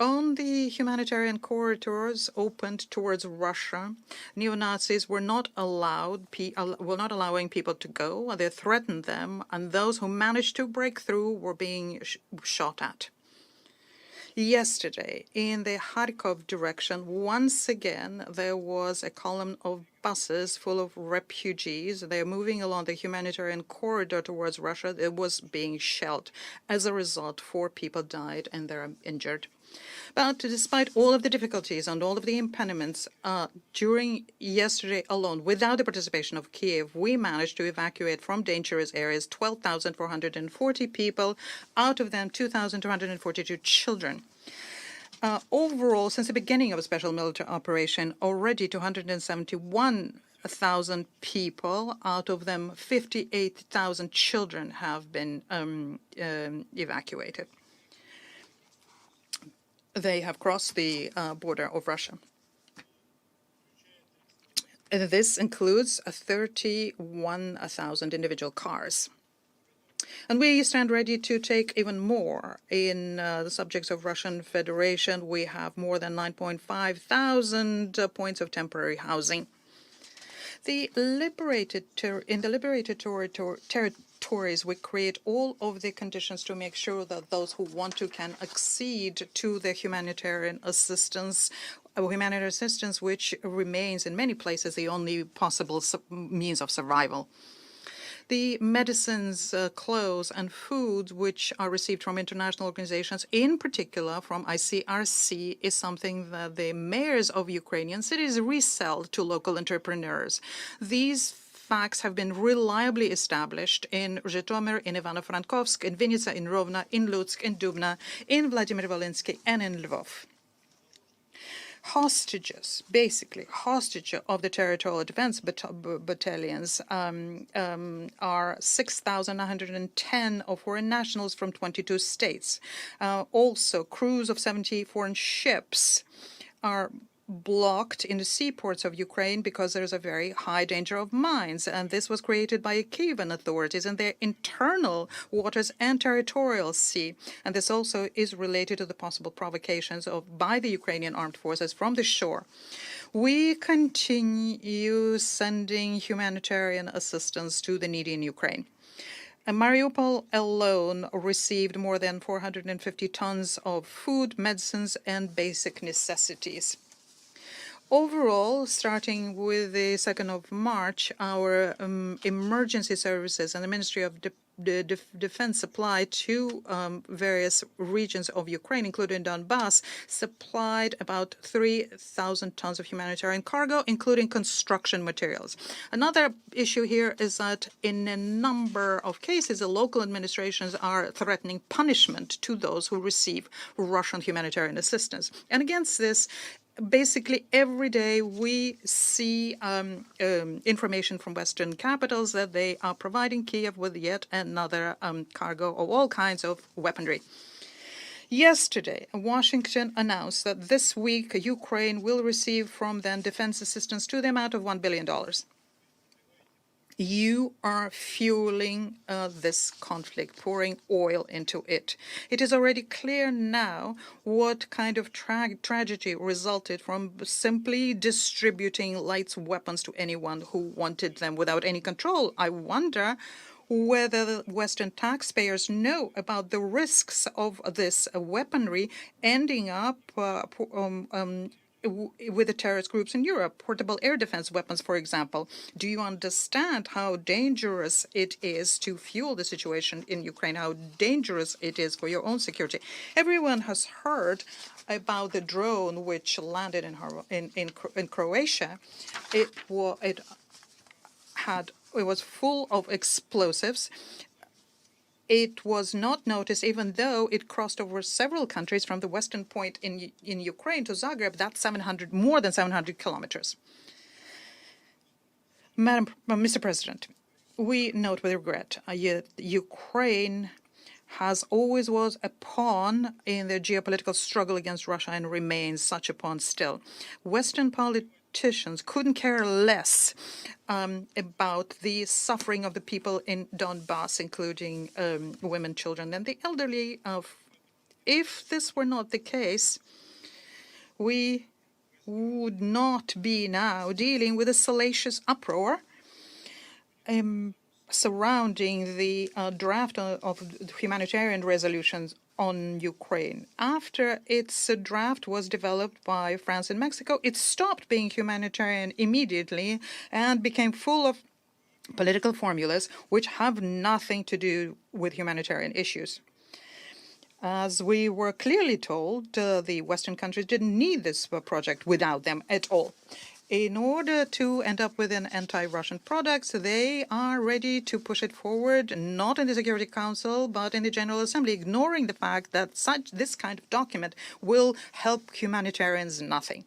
On the humanitarian corridors opened towards Russia, neo-Nazis were not allowing people to go. They threatened them, and those who managed to break through were being shot at. Yesterday, in the Kharkov direction, once again, there was a column of buses full of refugees. They are moving along the humanitarian corridor towards Russia. It was being shelled. As a result, 4 people died and they're injured. But despite all of the difficulties and all of the impediments, during yesterday alone, without the participation of Kiev, we managed to evacuate from dangerous areas 12,440 people, out of them 2,242 children. Overall, since the beginning of a special military operation, already 271,000 people, out of them 58,000 children have been evacuated. They have crossed the border of Russia. And this includes 31,000 individual cars. And we stand ready to take even more. In the subjects of Russian Federation, we have more than 9.5 thousand points of temporary housing. In the liberated territories, we create all of the conditions to make sure that those who want to can accede to the humanitarian assistance, which remains in many places the only possible means of survival. The medicines, clothes, and food which are received from international organizations, in particular from ICRC, is something that the mayors of Ukrainian cities resell to local entrepreneurs. These facts have been reliably established in Zhytomyr, in Ivano-Frankivsk, in Vinnytsia, in Rovno, in Lutsk, in Dubna, in Vladimir-Volynski, and in Lvov. Hostages, basically hostages of the territorial defense battalions are 6,910 of foreign nationals from 22 states. Also, crews of 70 foreign ships are blocked in the seaports of Ukraine because there's a very high danger of mines, and this was created by Kievan authorities in their internal waters and territorial sea. And this also is related to the possible provocations by the Ukrainian armed forces from the shore. We continue sending humanitarian assistance to the needy in Ukraine. Mariupol alone received more than 450 tons of food, medicines, and basic necessities. Overall, starting with the 2nd of March, our emergency services and the Ministry of Defense supply to various regions of Ukraine, including Donbass, supplied about 3,000 tons of humanitarian cargo, including construction materials. Another issue here is that in a number of cases, the local administrations are threatening punishment to those who receive Russian humanitarian assistance. And against this, basically every day we see information from Western capitals that they are providing Kiev with yet another cargo of all kinds of weaponry. Yesterday, Washington announced that this week Ukraine will receive from them defense assistance to the amount of $1 billion. You are fueling this conflict, pouring oil into it. It is already clear now what kind of tragedy resulted from simply distributing light weapons to anyone who wanted them without any control. I wonder whether the Western taxpayers know about the risks of this weaponry ending up with the terrorist groups in Europe, portable air defense weapons, for example. Do you understand how dangerous it is to fuel the situation in Ukraine, how dangerous it is for your own security? Everyone has heard about the drone which landed in Croatia. It was full of explosives. It was not noticed, even though it crossed over several countries from the western point in Ukraine to Zagreb. That's more than 700 kilometers. Mr. President, we note with regret Ukraine has always was a pawn in the geopolitical struggle against Russia and remains such a pawn still. Western politicians couldn't care less about the suffering of the people in Donbass, including women, children, and the elderly. If this were not the case, we would not be now dealing with a salacious uproar surrounding the draft of humanitarian resolutions on Ukraine. After its draft was developed by France and Mexico, it stopped being humanitarian immediately and became full of political formulas which have nothing to do with humanitarian issues. As we were clearly told, the Western countries didn't need this project without them at all. In order to end up with an anti-Russian product, they are ready to push it forward, not in the Security Council, but in the General Assembly, ignoring the fact that this kind of document will help humanitarians nothing.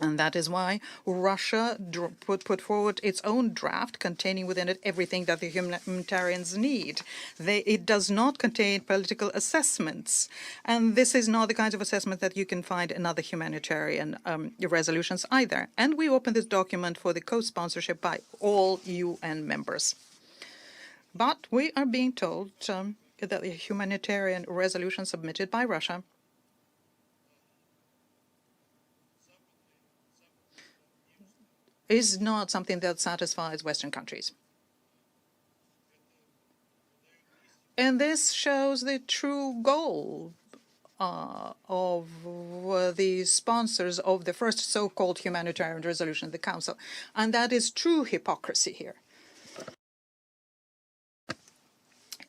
And that is why Russia put forward its own draft containing within it everything that the humanitarians need. It does not contain political assessments. And this is not the kinds of assessment that you can find in other humanitarian resolutions either. And we open this document for the co-sponsorship by all UN members. But we are being told that the humanitarian resolution submitted by Russia is not something that satisfies Western countries. And this shows the true goal of the sponsors of the first so-called humanitarian resolution of the Council. And that is true hypocrisy here.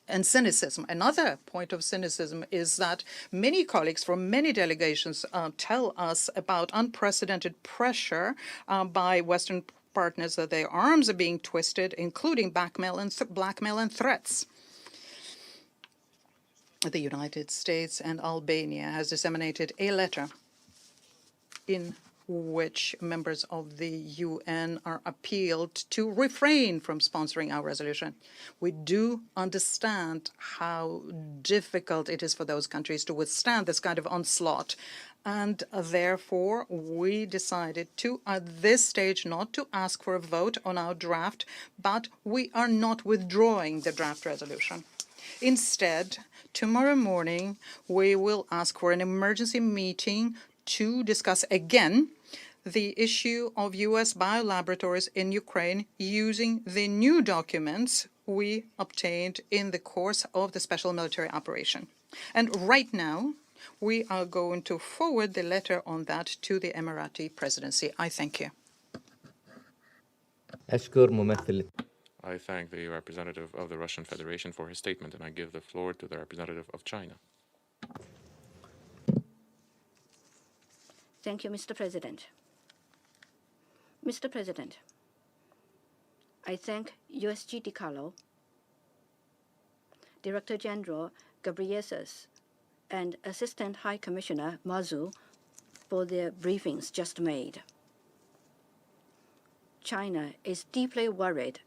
And cynicism. Another point of cynicism is that many colleagues from many delegations tell us about unprecedented pressure by Western partners that their arms are being twisted, including blackmail and threats. The United States and Albania has disseminated a letter in which members of the UN are appealed to refrain from sponsoring our resolution. We do understand how difficult it is for those countries to withstand this kind of onslaught. And therefore, we decided to, at this stage, not to ask for a vote on our draft, but we are not withdrawing the draft resolution. Instead, tomorrow morning, we will ask for an emergency meeting to discuss again the issue of U.S. biolaboratories in Ukraine using the new documents we obtained in the course of the special military operation. And right now, we are going to forward the letter on that to the Emirati presidency. I thank you. أشكر ممثل I thank the representative of the Russian Federation for his statement, and I give the floor to the representative of China. Thank you, Mr. President. Mr. President, I thank USG DiCarlo, Director General Ghebreyesus, and Assistant High Commissioner Mazu for their briefings just made. China is deeply worried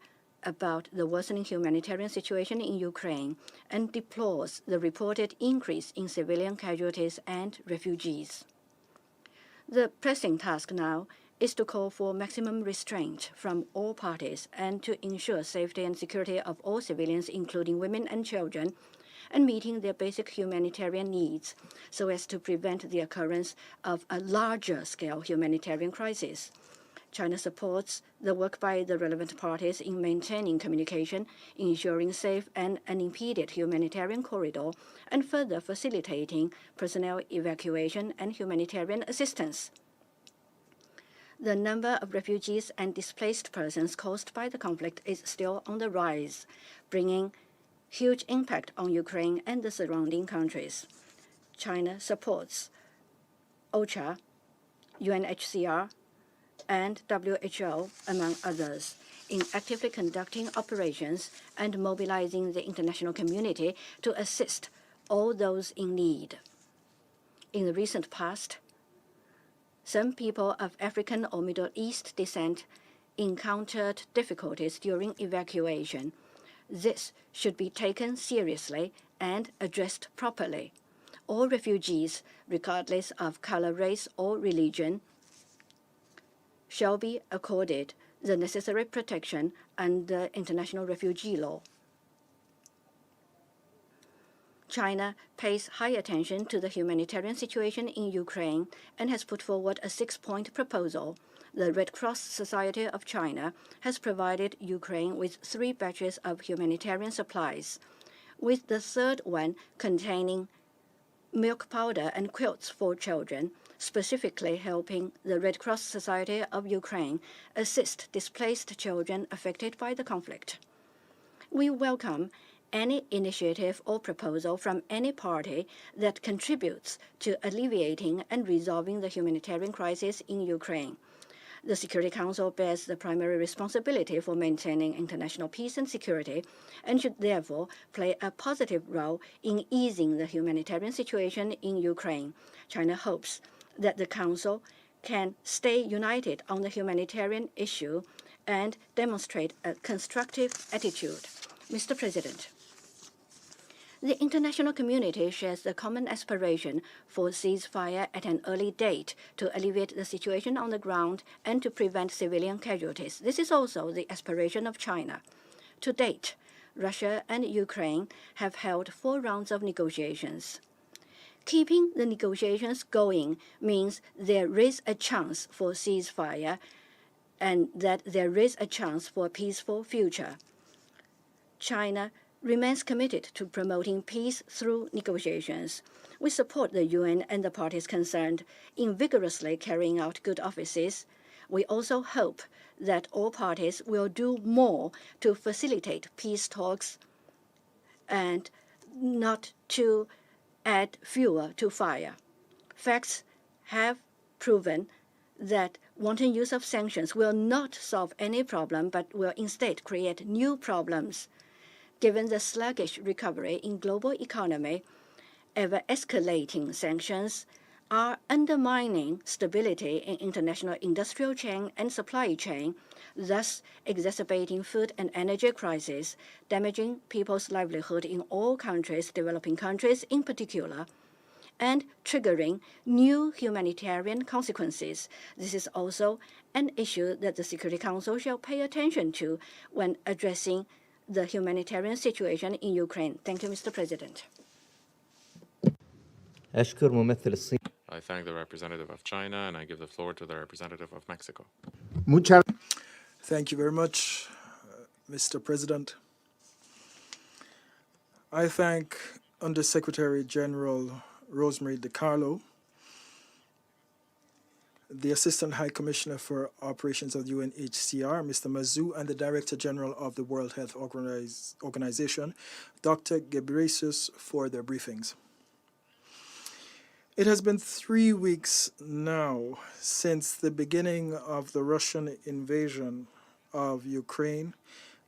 about the worsening humanitarian situation in Ukraine and deplores the reported increase in civilian casualties and refugees. The pressing task now is to call for maximum restraint from all parties and to ensure safety and security of all civilians, including women and children, and meeting their basic humanitarian needs so as to prevent the occurrence of a larger-scale humanitarian crisis. China supports the work by the relevant parties in maintaining communication, ensuring safe and unimpeded humanitarian corridor, and further facilitating personnel evacuation and humanitarian assistance. The number of refugees and displaced persons caused by the conflict is still on the rise, bringing huge impact on Ukraine and the surrounding countries. China supports OCHA, UNHCR, and WHO, among others, in actively conducting operations and mobilizing the international community to assist all those in need. In the recent past, some people of African or Middle East descent encountered difficulties during evacuation. This should be taken seriously and addressed properly. All refugees, regardless of color, race, or religion, shall be accorded the necessary protection under international refugee law. China pays high attention to the humanitarian situation in Ukraine and has put forward a 6-point proposal. The Red Cross Society of China has provided Ukraine with 3 batches of humanitarian supplies, with the third one containing milk powder and quilts for children, specifically helping the Red Cross Society of Ukraine assist displaced children affected by the conflict. We welcome any initiative or proposal from any party that contributes to alleviating and resolving the humanitarian crisis in Ukraine. The Security Council bears the primary responsibility for maintaining international peace and security and should therefore play a positive role in easing the humanitarian situation in Ukraine. China hopes that the Council can stay united on the humanitarian issue and demonstrate a constructive attitude. Mr. President, the international community shares the common aspiration for ceasefire at an early date to alleviate the situation on the ground and to prevent civilian casualties. This is also the aspiration of China. To date, Russia and Ukraine have held 4 rounds of negotiations. Keeping the negotiations going means there is a chance for ceasefire and that there is a chance for a peaceful future. China remains committed to promoting peace through negotiations. We support the UN and the parties concerned in vigorously carrying out good offices. We also hope that all parties will do more to facilitate peace talks and not to add fuel to fire. Facts have proven that wanton use of sanctions will not solve any problem but will instead create new problems. Given the sluggish recovery in global economy, ever-escalating sanctions are undermining stability in international industrial chain and supply chain, thus exacerbating food and energy crisis, damaging people's livelihood in all countries, developing countries in particular, and triggering new humanitarian consequences. This is also an issue that the Security Council shall pay attention to when addressing the humanitarian situation in Ukraine. Thank you, Mr. President. أشكر ممثل الصين I thank the representative of China, and I give the floor to the representative of Mexico. Thank you very much, Mr. President. I thank Undersecretary General Rosemary DiCarlo, the Assistant High Commissioner for Operations of UNHCR, Mr. Mazou, and the Director General of the World Health Organization, Dr. Ghebreyesus, for their briefings. It has been 3 weeks now since the beginning of the Russian invasion of Ukraine,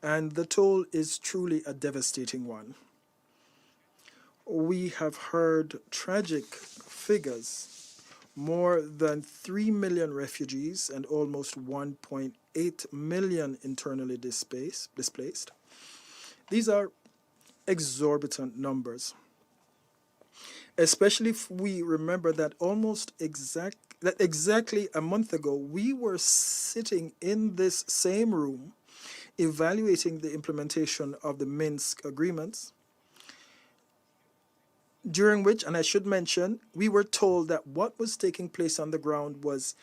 and the toll is truly a devastating one. We have heard tragic figures. More than 3 million refugees and almost 1.8 million internally displaced. These are exorbitant numbers, especially if we remember that exactly a month ago, we were sitting in this same room evaluating the implementation of the Minsk agreements, during which, and I should mention, we were told that what was taking place on the ground was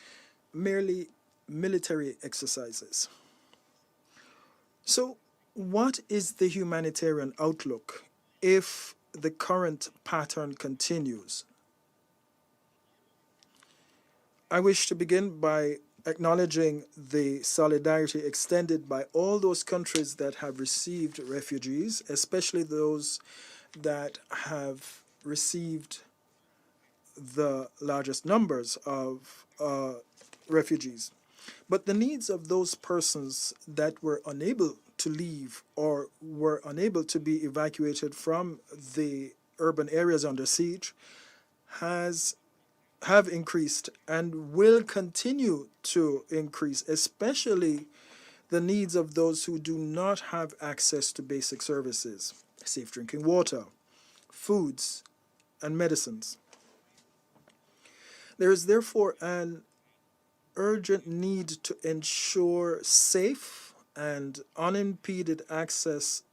merely military exercises. So, what is the humanitarian outlook if the current pattern continues? I wish to begin by acknowledging the solidarity extended by all those countries that have received refugees, especially those that have received the largest numbers of refugees. But the needs of those persons that were unable to leave or were unable to be evacuated from the urban areas under siege have increased and will continue to increase, especially the needs of those who do not have access to basic services, safe drinking water, foods, and medicines. There is therefore an urgent need to ensure safe and unimpeded access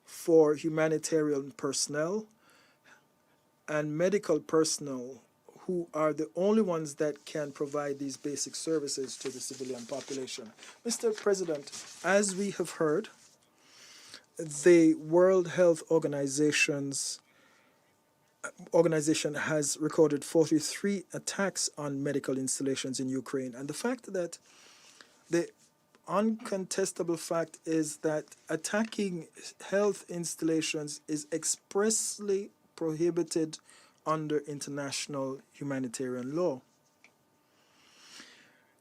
for humanitarian personnel and medical personnel who are the only ones that can provide these basic services to the civilian population. Mr. President, as we have heard, the World Health Organization has recorded 43 attacks on medical installations in Ukraine. And the fact that the uncontestable fact is that attacking health installations is expressly prohibited under international humanitarian law.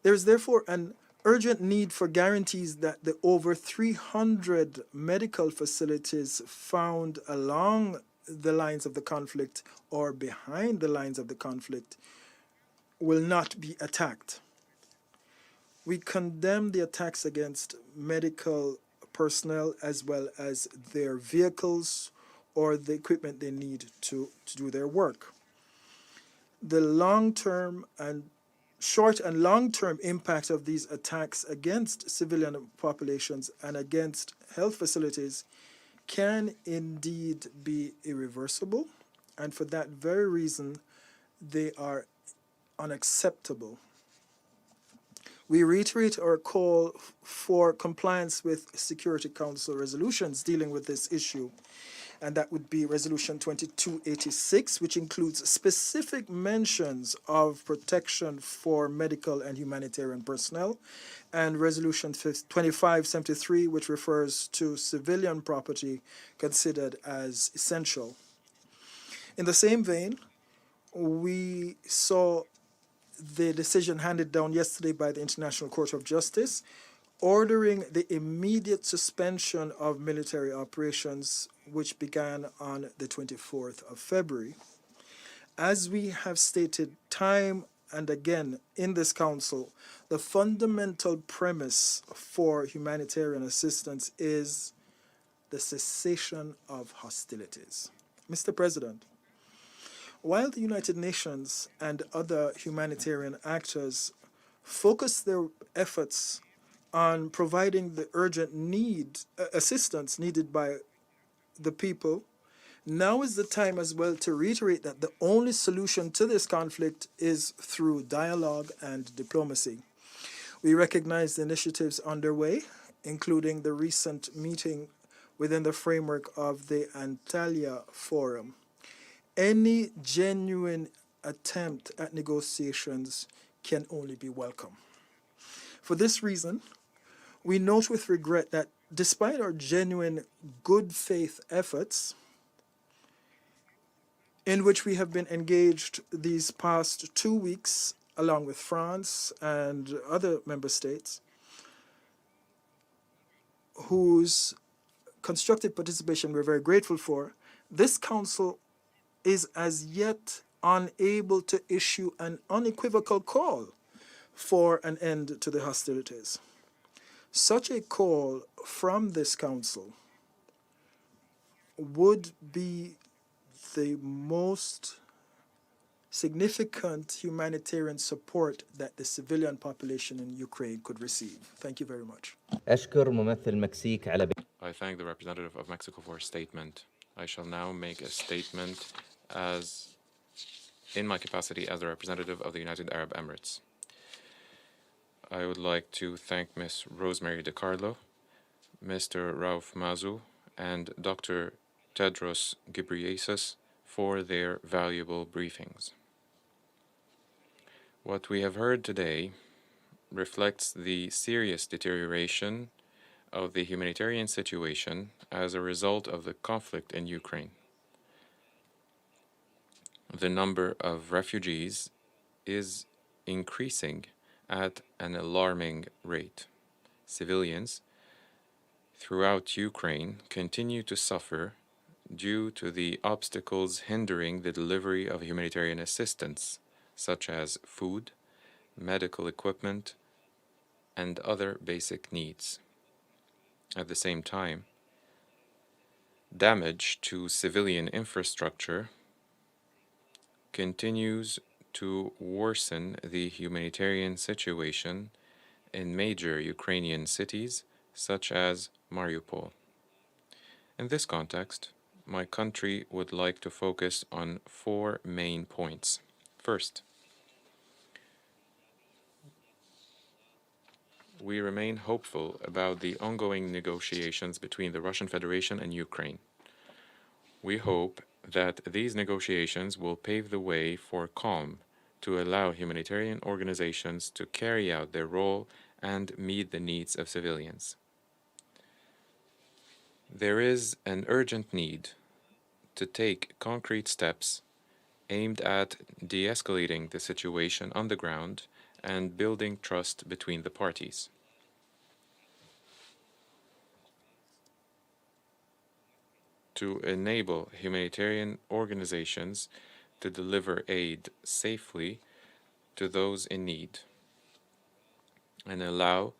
There is therefore an urgent need for guarantees that the over 300 medical facilities found along the lines of the conflict or behind the lines of the conflict will not be attacked. We condemn the attacks against medical personnel as well as their vehicles or the equipment they need to do their work. The long-term and short and long-term impact of these attacks against civilian populations and against health facilities can indeed be irreversible, and for that very reason, they are unacceptable. We reiterate our call for compliance with Security Council resolutions dealing with this issue, and that would be Resolution 2286, which includes specific mentions of protection for medical and humanitarian personnel, and Resolution 2573, which refers to civilian property considered as essential. In the same vein, we saw the decision handed down yesterday by the International Court of Justice ordering the immediate suspension of military operations, which began on the 24th of February. As we have stated time and again in this council, the fundamental premise for humanitarian assistance is the cessation of hostilities. Mr. President, while the United Nations and other humanitarian actors focus their efforts on providing the urgent assistance needed by the people, Now is the time as well to reiterate that the only solution to this conflict is through dialogue and diplomacy. We recognize the initiatives underway, including the recent meeting within the framework of the Antalya Forum. Any genuine attempt at negotiations can only be welcome. For this reason, we note with regret that despite our genuine good faith efforts, in which we have been engaged these past 2 weeks, along with France and other member states, whose constructive participation we're very grateful for, this council is as yet unable to issue an unequivocal call for an end to the hostilities. Such a call from this council would be the most significant humanitarian support that the civilian population in Ukraine could receive. Thank you very much. أشكر ممثل المكسيك على I thank the representative of Mexico for his statement. I shall now make a statement as in my capacity as the representative of the United Arab Emirates. I would like to thank Ms. Rosemary DiCarlo, Mr. Rauf Mazu, and Dr. Tedros Ghebreyesus for their valuable briefings. What we have heard today reflects the serious deterioration of the humanitarian situation as a result of the conflict in Ukraine. The number of refugees is increasing at an alarming rate. Civilians throughout Ukraine continue to suffer due to the obstacles hindering the delivery of humanitarian assistance, such as food, medical equipment, and other basic needs. At the same time, damage to civilian infrastructure continues to worsen the humanitarian situation in major Ukrainian cities such as Mariupol. In this context, my country would like to focus on 4 main points. First, we remain hopeful about the ongoing negotiations between the Russian Federation and Ukraine. We hope that these negotiations will pave the way for calm to allow humanitarian organizations to carry out their role and meet the needs of civilians. There is an urgent need to take concrete steps aimed at de-escalating the situation on the ground and building trust between the parties. To enable humanitarian organizations to deliver aid safely to those in need and allow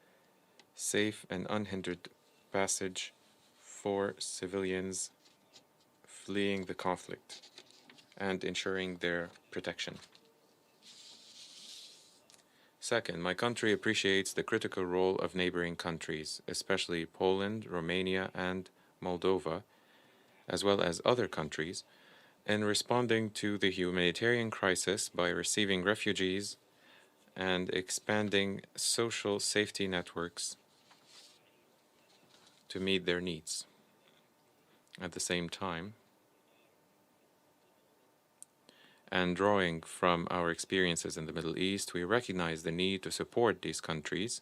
safe and unhindered passage for civilians fleeing the conflict and ensuring their protection. Second, my country appreciates the critical role of neighboring countries, especially Poland, Romania, and Moldova, as well as other countries, in responding to the humanitarian crisis by receiving refugees and expanding social safety networks to meet their needs. At the same time, and drawing from our experiences in the Middle East, we recognize the need to support these countries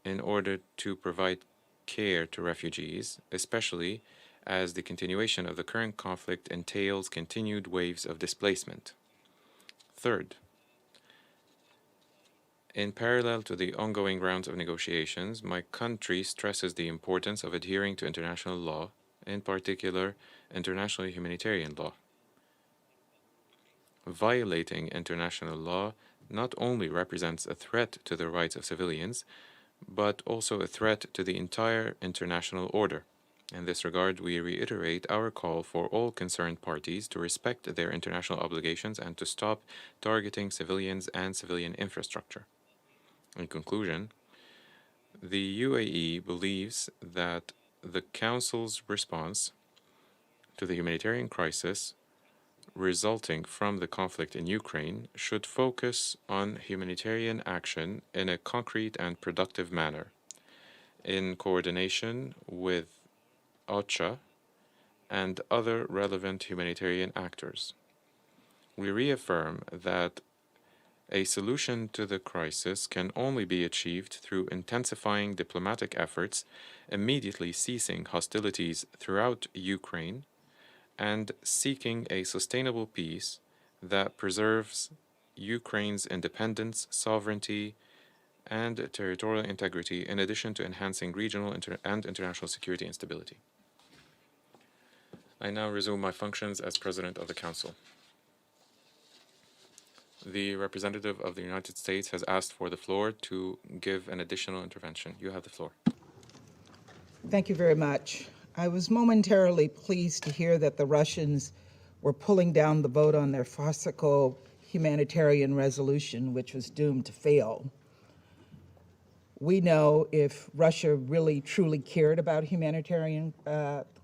in order to provide care to refugees, especially as the continuation of the current conflict entails continued waves of displacement. Third, in parallel to the ongoing rounds of negotiations, my country stresses the importance of adhering to international law, in particular, international humanitarian law. Violating international law not only represents a threat to the rights of civilians, but also a threat to the entire international order. In this regard, we reiterate our call for all concerned parties to respect their international obligations and to stop targeting civilians and civilian infrastructure. In conclusion, the UAE believes that the Council's response to the humanitarian crisis resulting from the conflict in Ukraine should focus on humanitarian action in a concrete and productive manner, in coordination with OCHA and other relevant humanitarian actors. We reaffirm that a solution to the crisis can only be achieved through intensifying diplomatic efforts, immediately ceasing hostilities throughout Ukraine, and seeking a sustainable peace that preserves Ukraine's independence, sovereignty, and territorial integrity, in addition to enhancing regional and international security and stability. I now resume my functions as President of the Council. The representative of the United States has asked for the floor to give an additional intervention. You have the floor. Thank you very much. I was momentarily pleased to hear that the Russians were pulling down the vote on their farcical humanitarian resolution, which was doomed to fail. We know if Russia really truly cared about humanitarian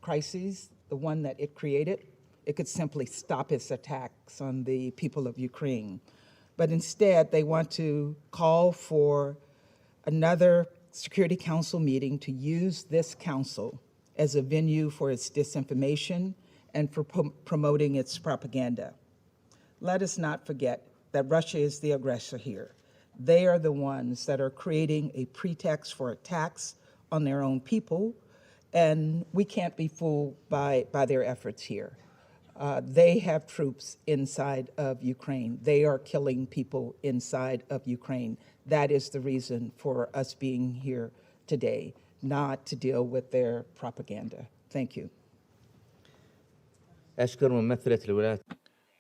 crises, the one that it created, it could simply stop its attacks on the people of Ukraine. But instead, they want to call for another Security Council meeting to use this council as a venue for its disinformation and for promoting its propaganda. Let us not forget that Russia is the aggressor here. They are the ones that are creating a pretext for attacks on their own people, and we can't be fooled by their efforts here. They have troops inside of Ukraine. They are killing people inside of Ukraine. That is the reason for us being here today, not to deal with their propaganda. Thank you. أشكر ممثلة الولايات.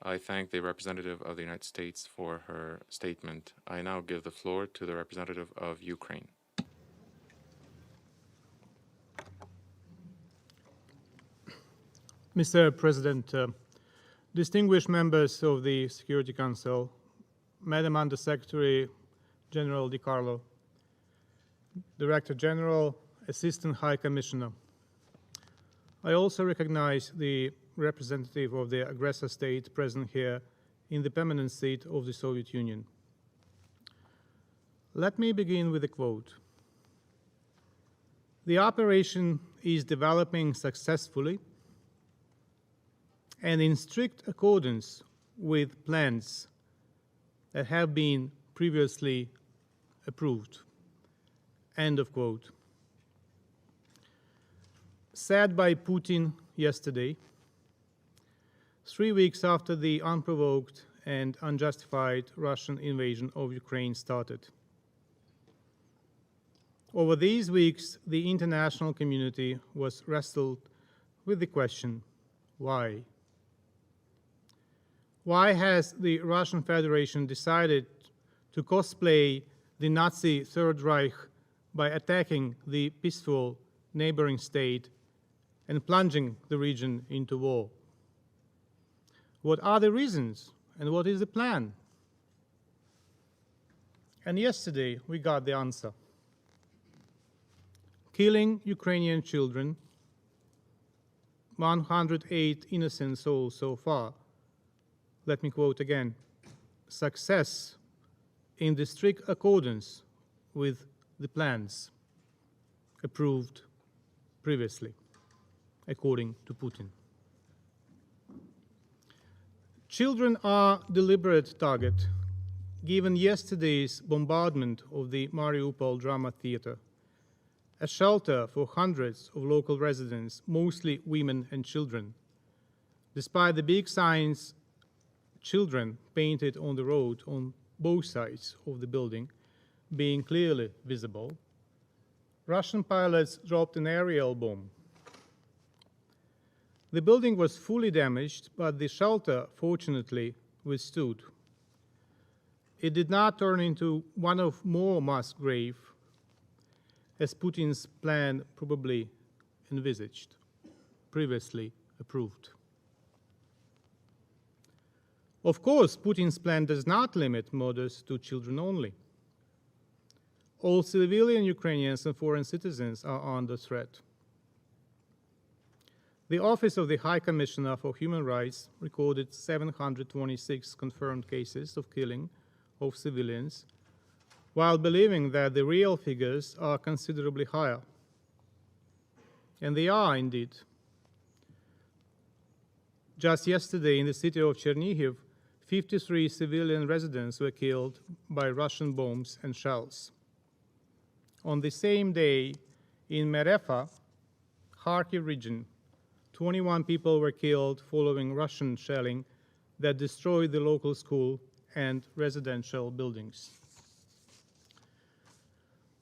I thank the representative of the United States for her statement. I now give the floor to the representative of Ukraine. Mr. President, distinguished members of the Security Council, Madam Under Secretary General Di Carlo, Director General, Assistant High Commissioner, I also recognize the representative of the aggressor state present here in the permanent seat of the Soviet Union. Let me begin with a quote. "The operation is developing successfully and in strict accordance with plans that have been previously approved." End of quote. Said by Putin yesterday, 3 weeks after the unprovoked and unjustified Russian invasion of Ukraine started. Over these weeks, the international community was wrestled with the question, why? Why has the Russian Federation decided to cosplay the Nazi Third Reich by attacking the peaceful neighboring state and plunging the region into war? What are the reasons and what is the plan? And yesterday we got the answer. Killing Ukrainian children, 108 innocent souls so far. Let me quote again. Success in the strict accordance with the plans approved previously, according to Putin. Children are deliberate target, given yesterday's bombardment of the Mariupol Drama Theater, a shelter for hundreds of local residents, mostly women and children. Despite the big signs, children painted on the road on both sides of the building being clearly visible, Russian pilots dropped an aerial bomb. The building was fully damaged, but the shelter fortunately withstood. It did not turn into one of more mass graves, as Putin's plan probably envisaged, previously approved. Of course, Putin's plan does not limit murders to children only. All civilian Ukrainians and foreign citizens are under threat. The Office of the High Commissioner for Human Rights recorded 726 confirmed cases of killing of civilians, while believing that the real figures are considerably higher. And they are indeed. Just yesterday in the city of Chernihiv, 53 civilian residents were killed by Russian bombs and shells. On the same day, in Merefa, Kharkiv region, 21 people were killed following Russian shelling that destroyed the local school and residential buildings.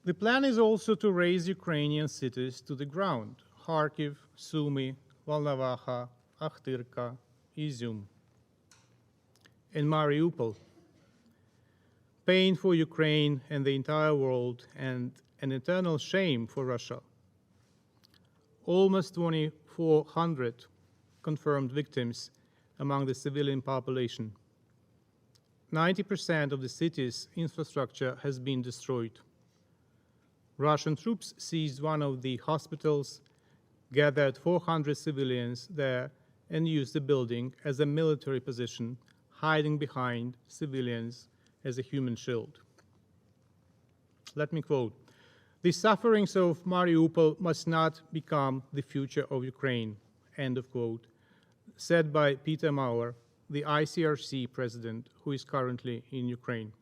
The plan is also to raze Ukrainian cities to the ground: Kharkiv, Sumy, Volnovakha, Akhtirka, Izium, and Mariupol. Pain for Ukraine and the entire world, and an eternal shame for Russia. Almost 2,400 confirmed victims among the civilian population. 90% of the city's infrastructure has been destroyed. Russian troops seized one of the hospitals, gathered 400 civilians there, and used the building as a military position, hiding behind civilians as a human shield. Let me quote, "The sufferings of Mariupol must not become the future of Ukraine," end of quote, said by Peter Maurer, the ICRC president, who is currently in Ukraine.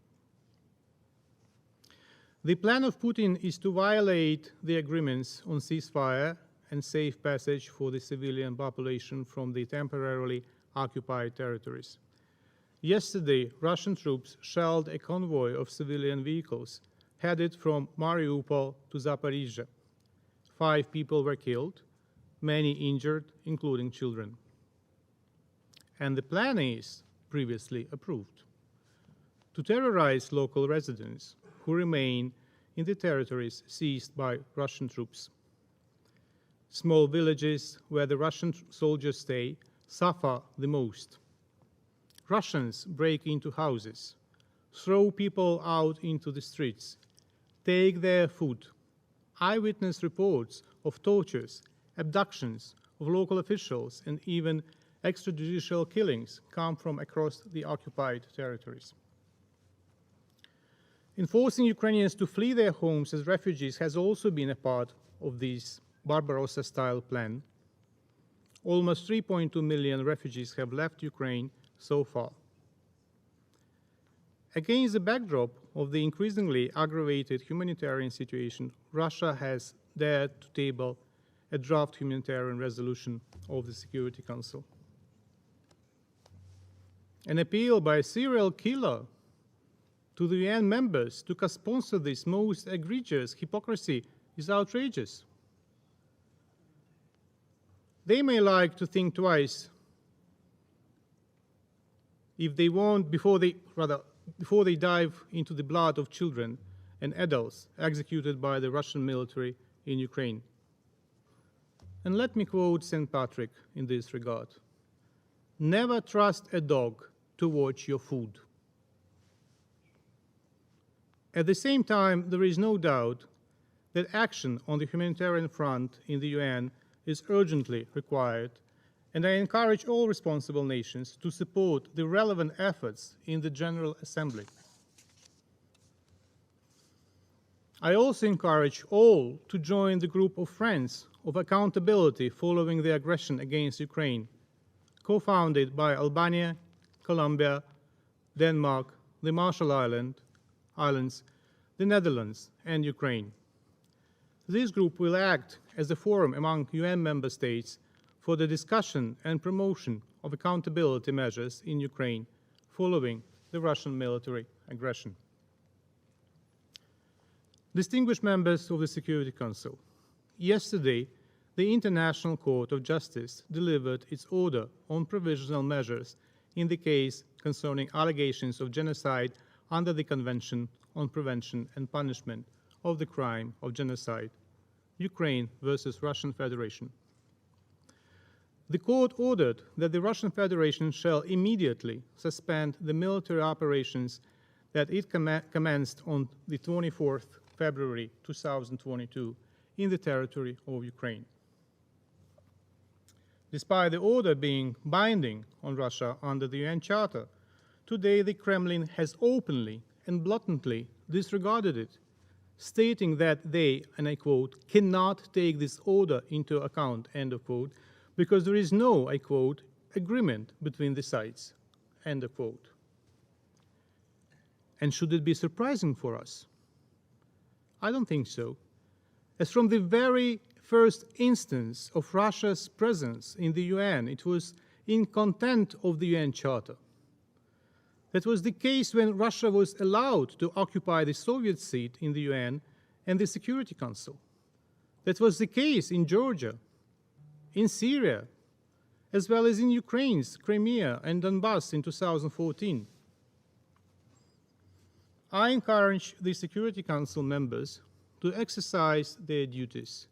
The plan of Putin is to violate the agreements on ceasefire and safe passage for the civilian population from the temporarily occupied territories. Yesterday, Russian troops shelled a convoy of civilian vehicles headed from Mariupol to Zaporizhzhia. 5 people were killed, many injured, including children. And the plan is previously approved: to terrorize local residents who remain in the territories seized by Russian troops. Small villages where the Russian soldiers stay suffer the most. Russians break into houses, throw people out into the streets, take their food. Eyewitness reports of tortures, abductions of local officials, and even extrajudicial killings come from across the occupied territories. Enforcing Ukrainians to flee their homes as refugees has also been a part of this Barbarossa-style plan. Almost 3.2 million refugees have left Ukraine so far. Against the backdrop of the increasingly aggravated humanitarian situation, Russia has dared to table a draft humanitarian resolution of the Security Council. An appeal by a serial killer to the UN members to co-sponsor this most egregious hypocrisy is outrageous. They may like to think twice if they want before they dive into the blood of children and adults executed by the Russian military in Ukraine. And let me quote St. Patrick in this regard: "Never trust a dog to watch your food." At the same time, there is no doubt that action on the humanitarian front in the UN is urgently required, and I encourage all responsible nations to support the relevant efforts in the General Assembly. I also encourage all to join the group of Friends of Accountability following the aggression against Ukraine, co-founded by Albania, Colombia, Denmark, the Marshall Islands, the Netherlands, and Ukraine. This group will act as a forum among UN member states for the discussion and promotion of accountability measures in Ukraine following the Russian military aggression. Distinguished members of the Security Council, yesterday, the International Court of Justice delivered its order on provisional measures in the case concerning allegations of genocide under the Convention on Prevention and Punishment of the Crime of Genocide, Ukraine versus Russian Federation. The court ordered that the Russian Federation shall immediately suspend the military operations that it commenced on the 24th February 2022 in the territory of Ukraine. Despite the order being binding on Russia under the UN Charter, today the Kremlin has openly and blatantly disregarded it, stating that they, and I quote, cannot take this order into account, end of quote, because there is no, I quote, agreement between the sides, end of quote. And should it be surprising for us? I don't think so, as from the very first instance of Russia's presence in the UN, it was in contempt of the UN Charter. That was the case when Russia was allowed to occupy the Soviet seat in the UN and the Security Council. That was the case in Georgia, in Syria, as well as in Ukraine's Crimea and Donbass in 2014. I encourage the Security Council members to exercise their duties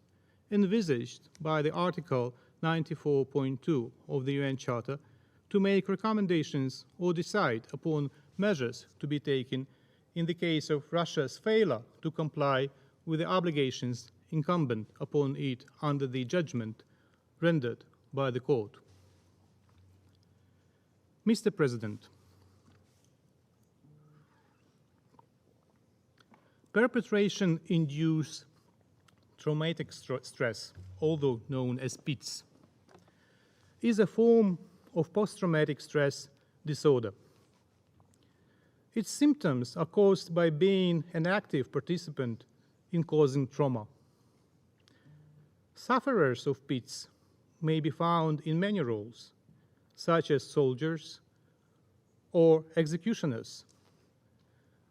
envisaged by the Article 94.2 of the UN Charter to make recommendations or decide upon measures to be taken in the case of Russia's failure to comply with the obligations incumbent upon it under the judgment rendered by the court. Mr. President, perpetration-induced traumatic stress, although known as PITS, is a form of post-traumatic stress disorder. Its symptoms are caused by being an active participant in causing trauma. Sufferers of PITS may be found in many roles, such as soldiers or executioners,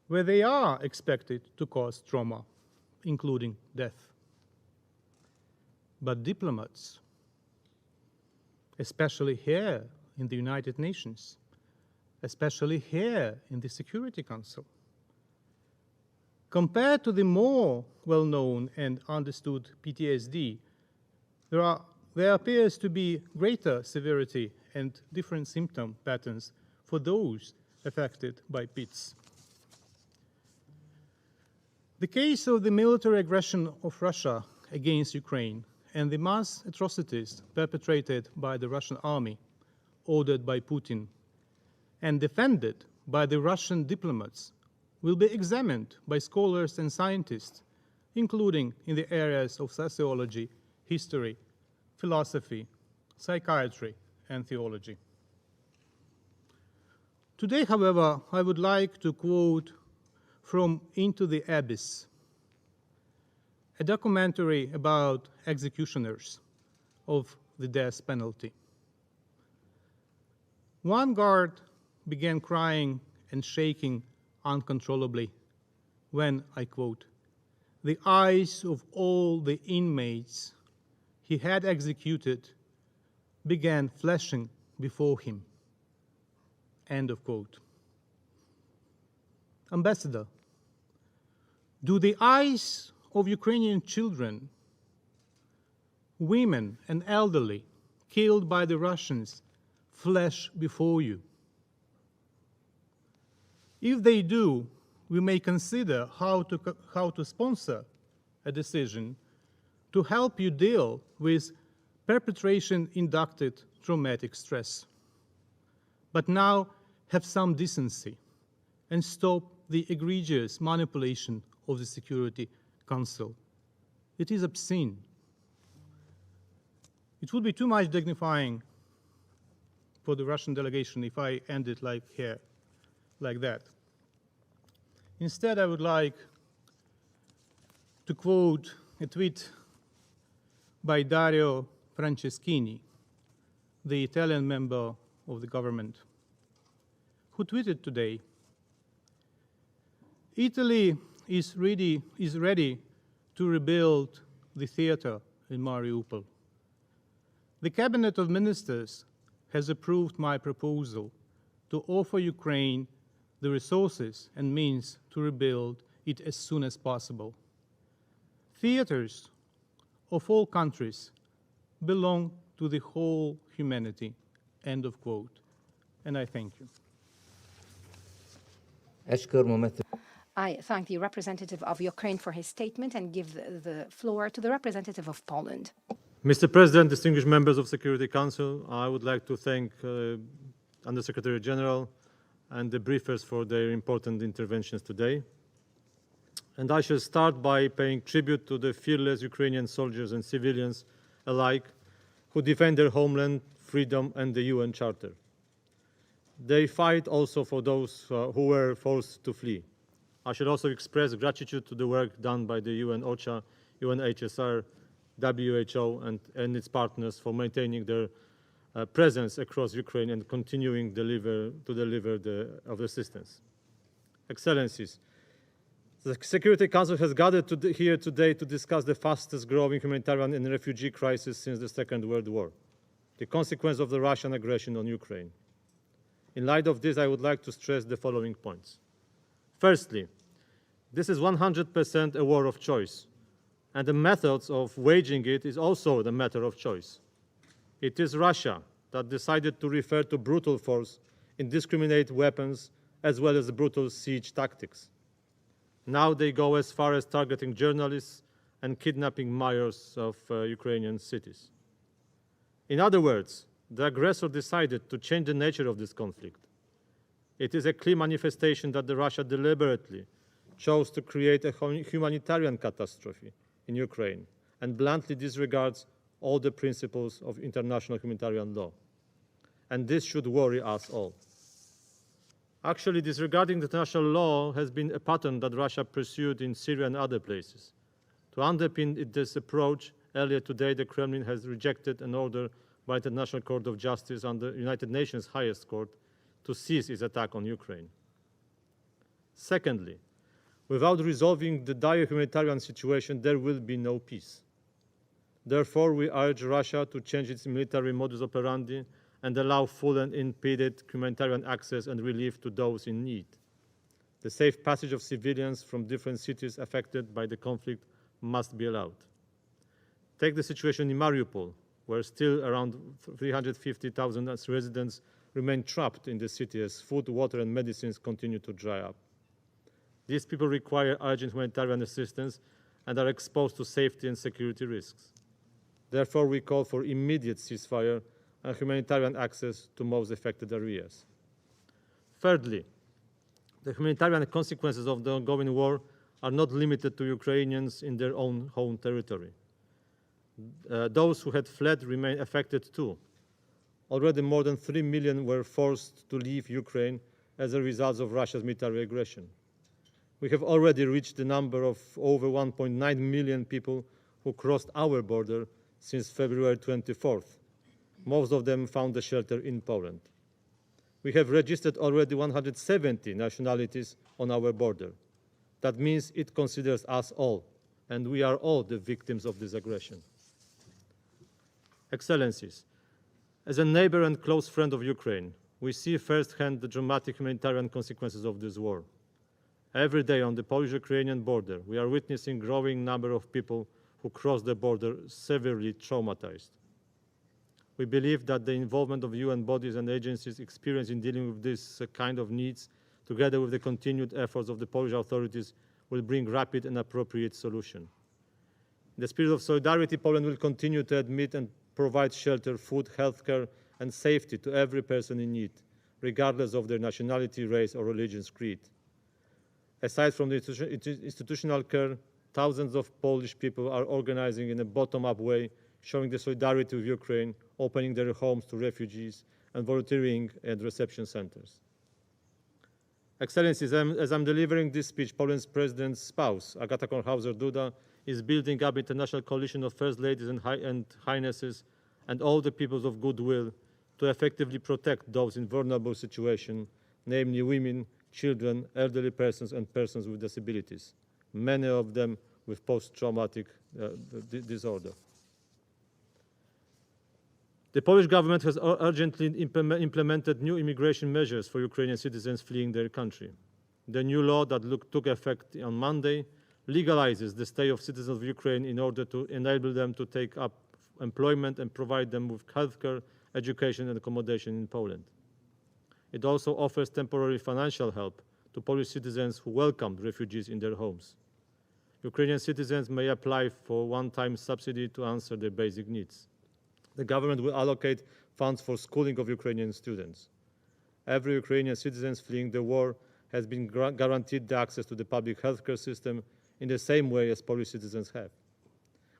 where they are expected to cause trauma, including death. But diplomats, especially here in the United Nations, especially here in the Security Council, compared to the more well-known and understood PTSD, there appears to be greater severity and different symptom patterns for those affected by PITS. The case of the military aggression of Russia against Ukraine and the mass atrocities perpetrated by the Russian army, ordered by Putin, and defended by the Russian diplomats, will be examined by scholars and scientists, including in the areas of sociology, history, philosophy, psychiatry, and theology. Today, however, I would like to quote from Into the Abyss, a documentary about executioners of the death penalty. One guard began crying and shaking uncontrollably when, I quote, the eyes of all the inmates he had executed began flashing before him, end of quote. Ambassador, do the eyes of Ukrainian children, women, and elderly killed by the Russians flash before you? If they do, we may consider how to sponsor a decision to help you deal with perpetration-induced traumatic stress. But now have some decency and stop the egregious manipulation of the Security Council. It is obscene. It would be too much dignifying for the Russian delegation if I ended like here, like that. Instead, I would like to quote a tweet by Dario Franceschini, the Italian member of the government, who tweeted today, Italy is ready to rebuild the theater in Mariupol. The Cabinet of Ministers has approved my proposal to offer Ukraine the resources and means to rebuild it as soon as possible. Theaters of all countries belong to the whole humanity, end of quote. And I thank you. I thank the representative of Ukraine for his statement and give the floor to the representative of Poland. Mr. President, distinguished members of Security Council, I would like to thank Undersecretary General and the briefers for their important interventions today. And I shall start by paying tribute to the fearless Ukrainian soldiers and civilians alike who defend their homeland, freedom, and the UN Charter. They fight also for those who were forced to flee. I should also express gratitude to the work done by the UN OCHA, UNHCR, WHO, and its partners for maintaining their presence across Ukraine and continuing to deliver the assistance. Excellencies, the Security Council has gathered here today to discuss the fastest growing humanitarian and refugee crisis since the Second World War, the consequence of the Russian aggression on Ukraine. In light of this, I would like to stress the following points. Firstly, this is 100% a war of choice, and the methods of waging it is also the matter of choice. It is Russia that decided to refer to brutal force, indiscriminate weapons, as well as brutal siege tactics. Now they go as far as targeting journalists and kidnapping mayors of Ukrainian cities. In other words, the aggressor decided to change the nature of this conflict. It is a clear manifestation that Russia deliberately chose to create a humanitarian catastrophe in Ukraine and bluntly disregards all the principles of international humanitarian law. And this should worry us all. Actually, disregarding the international law has been a pattern that Russia pursued in Syria and other places. To underpin this approach, earlier today the Kremlin has rejected an order by the International Court of Justice and the United Nations highest court to cease its attack on Ukraine. Secondly, without resolving the dire humanitarian situation, there will be no peace. Therefore, we urge Russia to change its military modus operandi and allow full and unimpeded humanitarian access and relief to those in need. The safe passage of civilians from different cities affected by the conflict must be allowed. Take the situation in Mariupol, where still around 350,000 residents remain trapped in the city as food, water, and medicines continue to dry up. These people require urgent humanitarian assistance and are exposed to safety and security risks. Therefore, we call for immediate ceasefire and humanitarian access to most affected areas. Thirdly, the humanitarian consequences of the ongoing war are not limited to Ukrainians in their own home territory. Those who had fled remain affected too. Already more than 3 million were forced to leave Ukraine as a result of Russia's military aggression. We have already reached the number of over 1.9 million people who crossed our border since February 24th. Most of them found a shelter in Poland. We have registered already 170 nationalities on our border. That means it considers us all, and we are all the victims of this aggression. Excellencies, as a neighbor and close friend of Ukraine, we see firsthand the dramatic humanitarian consequences of this war. Every day on the Polish-Ukrainian border, we are witnessing a growing number of people who cross the border severely traumatized. We believe that the involvement of UN bodies and agencies experienced in dealing with this kind of needs, together with the continued efforts of the Polish authorities, will bring rapid and appropriate solution. In the spirit of solidarity, Poland will continue to admit and provide shelter, food, healthcare, and safety to every person in need, regardless of their nationality, race, or religion's creed. Aside from the institutional care, thousands of Polish people are organizing in a bottom-up way, showing the solidarity with Ukraine, opening their homes to refugees, and volunteering at reception centers. Excellencies, as I'm delivering this speech, Poland's president's spouse, Agata Kornhauser-Duda, is building up an international coalition of first ladies and highnesses and all the peoples of goodwill to effectively protect those in vulnerable situations, namely women, children, elderly persons, and persons with disabilities, many of them with post-traumatic disorder. The Polish government has urgently implemented new immigration measures for Ukrainian citizens fleeing their country. The new law that took effect on Monday legalizes the stay of citizens of Ukraine in order to enable them to take up employment and provide them with healthcare, education, and accommodation in Poland. It also offers temporary financial help to Polish citizens who welcomed refugees in their homes. Ukrainian citizens may apply for one-time subsidy to answer their basic needs. The government will allocate funds for schooling of Ukrainian students. Every Ukrainian citizen fleeing the war has been guaranteed the access to the public healthcare system in the same way as Polish citizens have.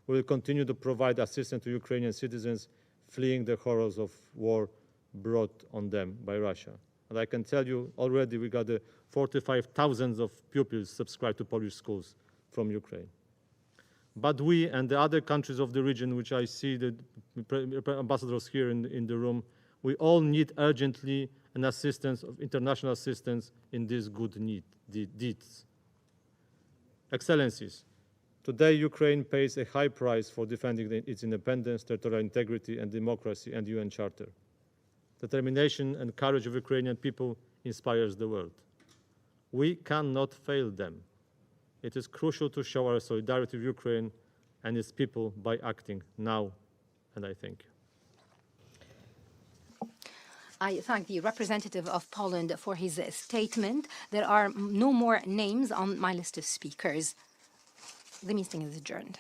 We will continue to provide assistance to Ukrainian citizens fleeing the horrors of war brought on them by Russia. And I can tell you already we got 45,000 of pupils subscribed to Polish schools from Ukraine. But we and the other countries of the region, which I see the ambassadors here in the room, we all need urgently an assistance of international assistance in these good deeds. Excellencies, today Ukraine pays a high price for defending its independence, territorial integrity and democracy and UN Charter. The determination and courage of Ukrainian people inspires the world. We cannot fail them. It is crucial to show our solidarity with Ukraine and its people by acting now, and I thank you. I thank the representative of Poland for his statement. There are no more names on my list of speakers. The meeting is adjourned.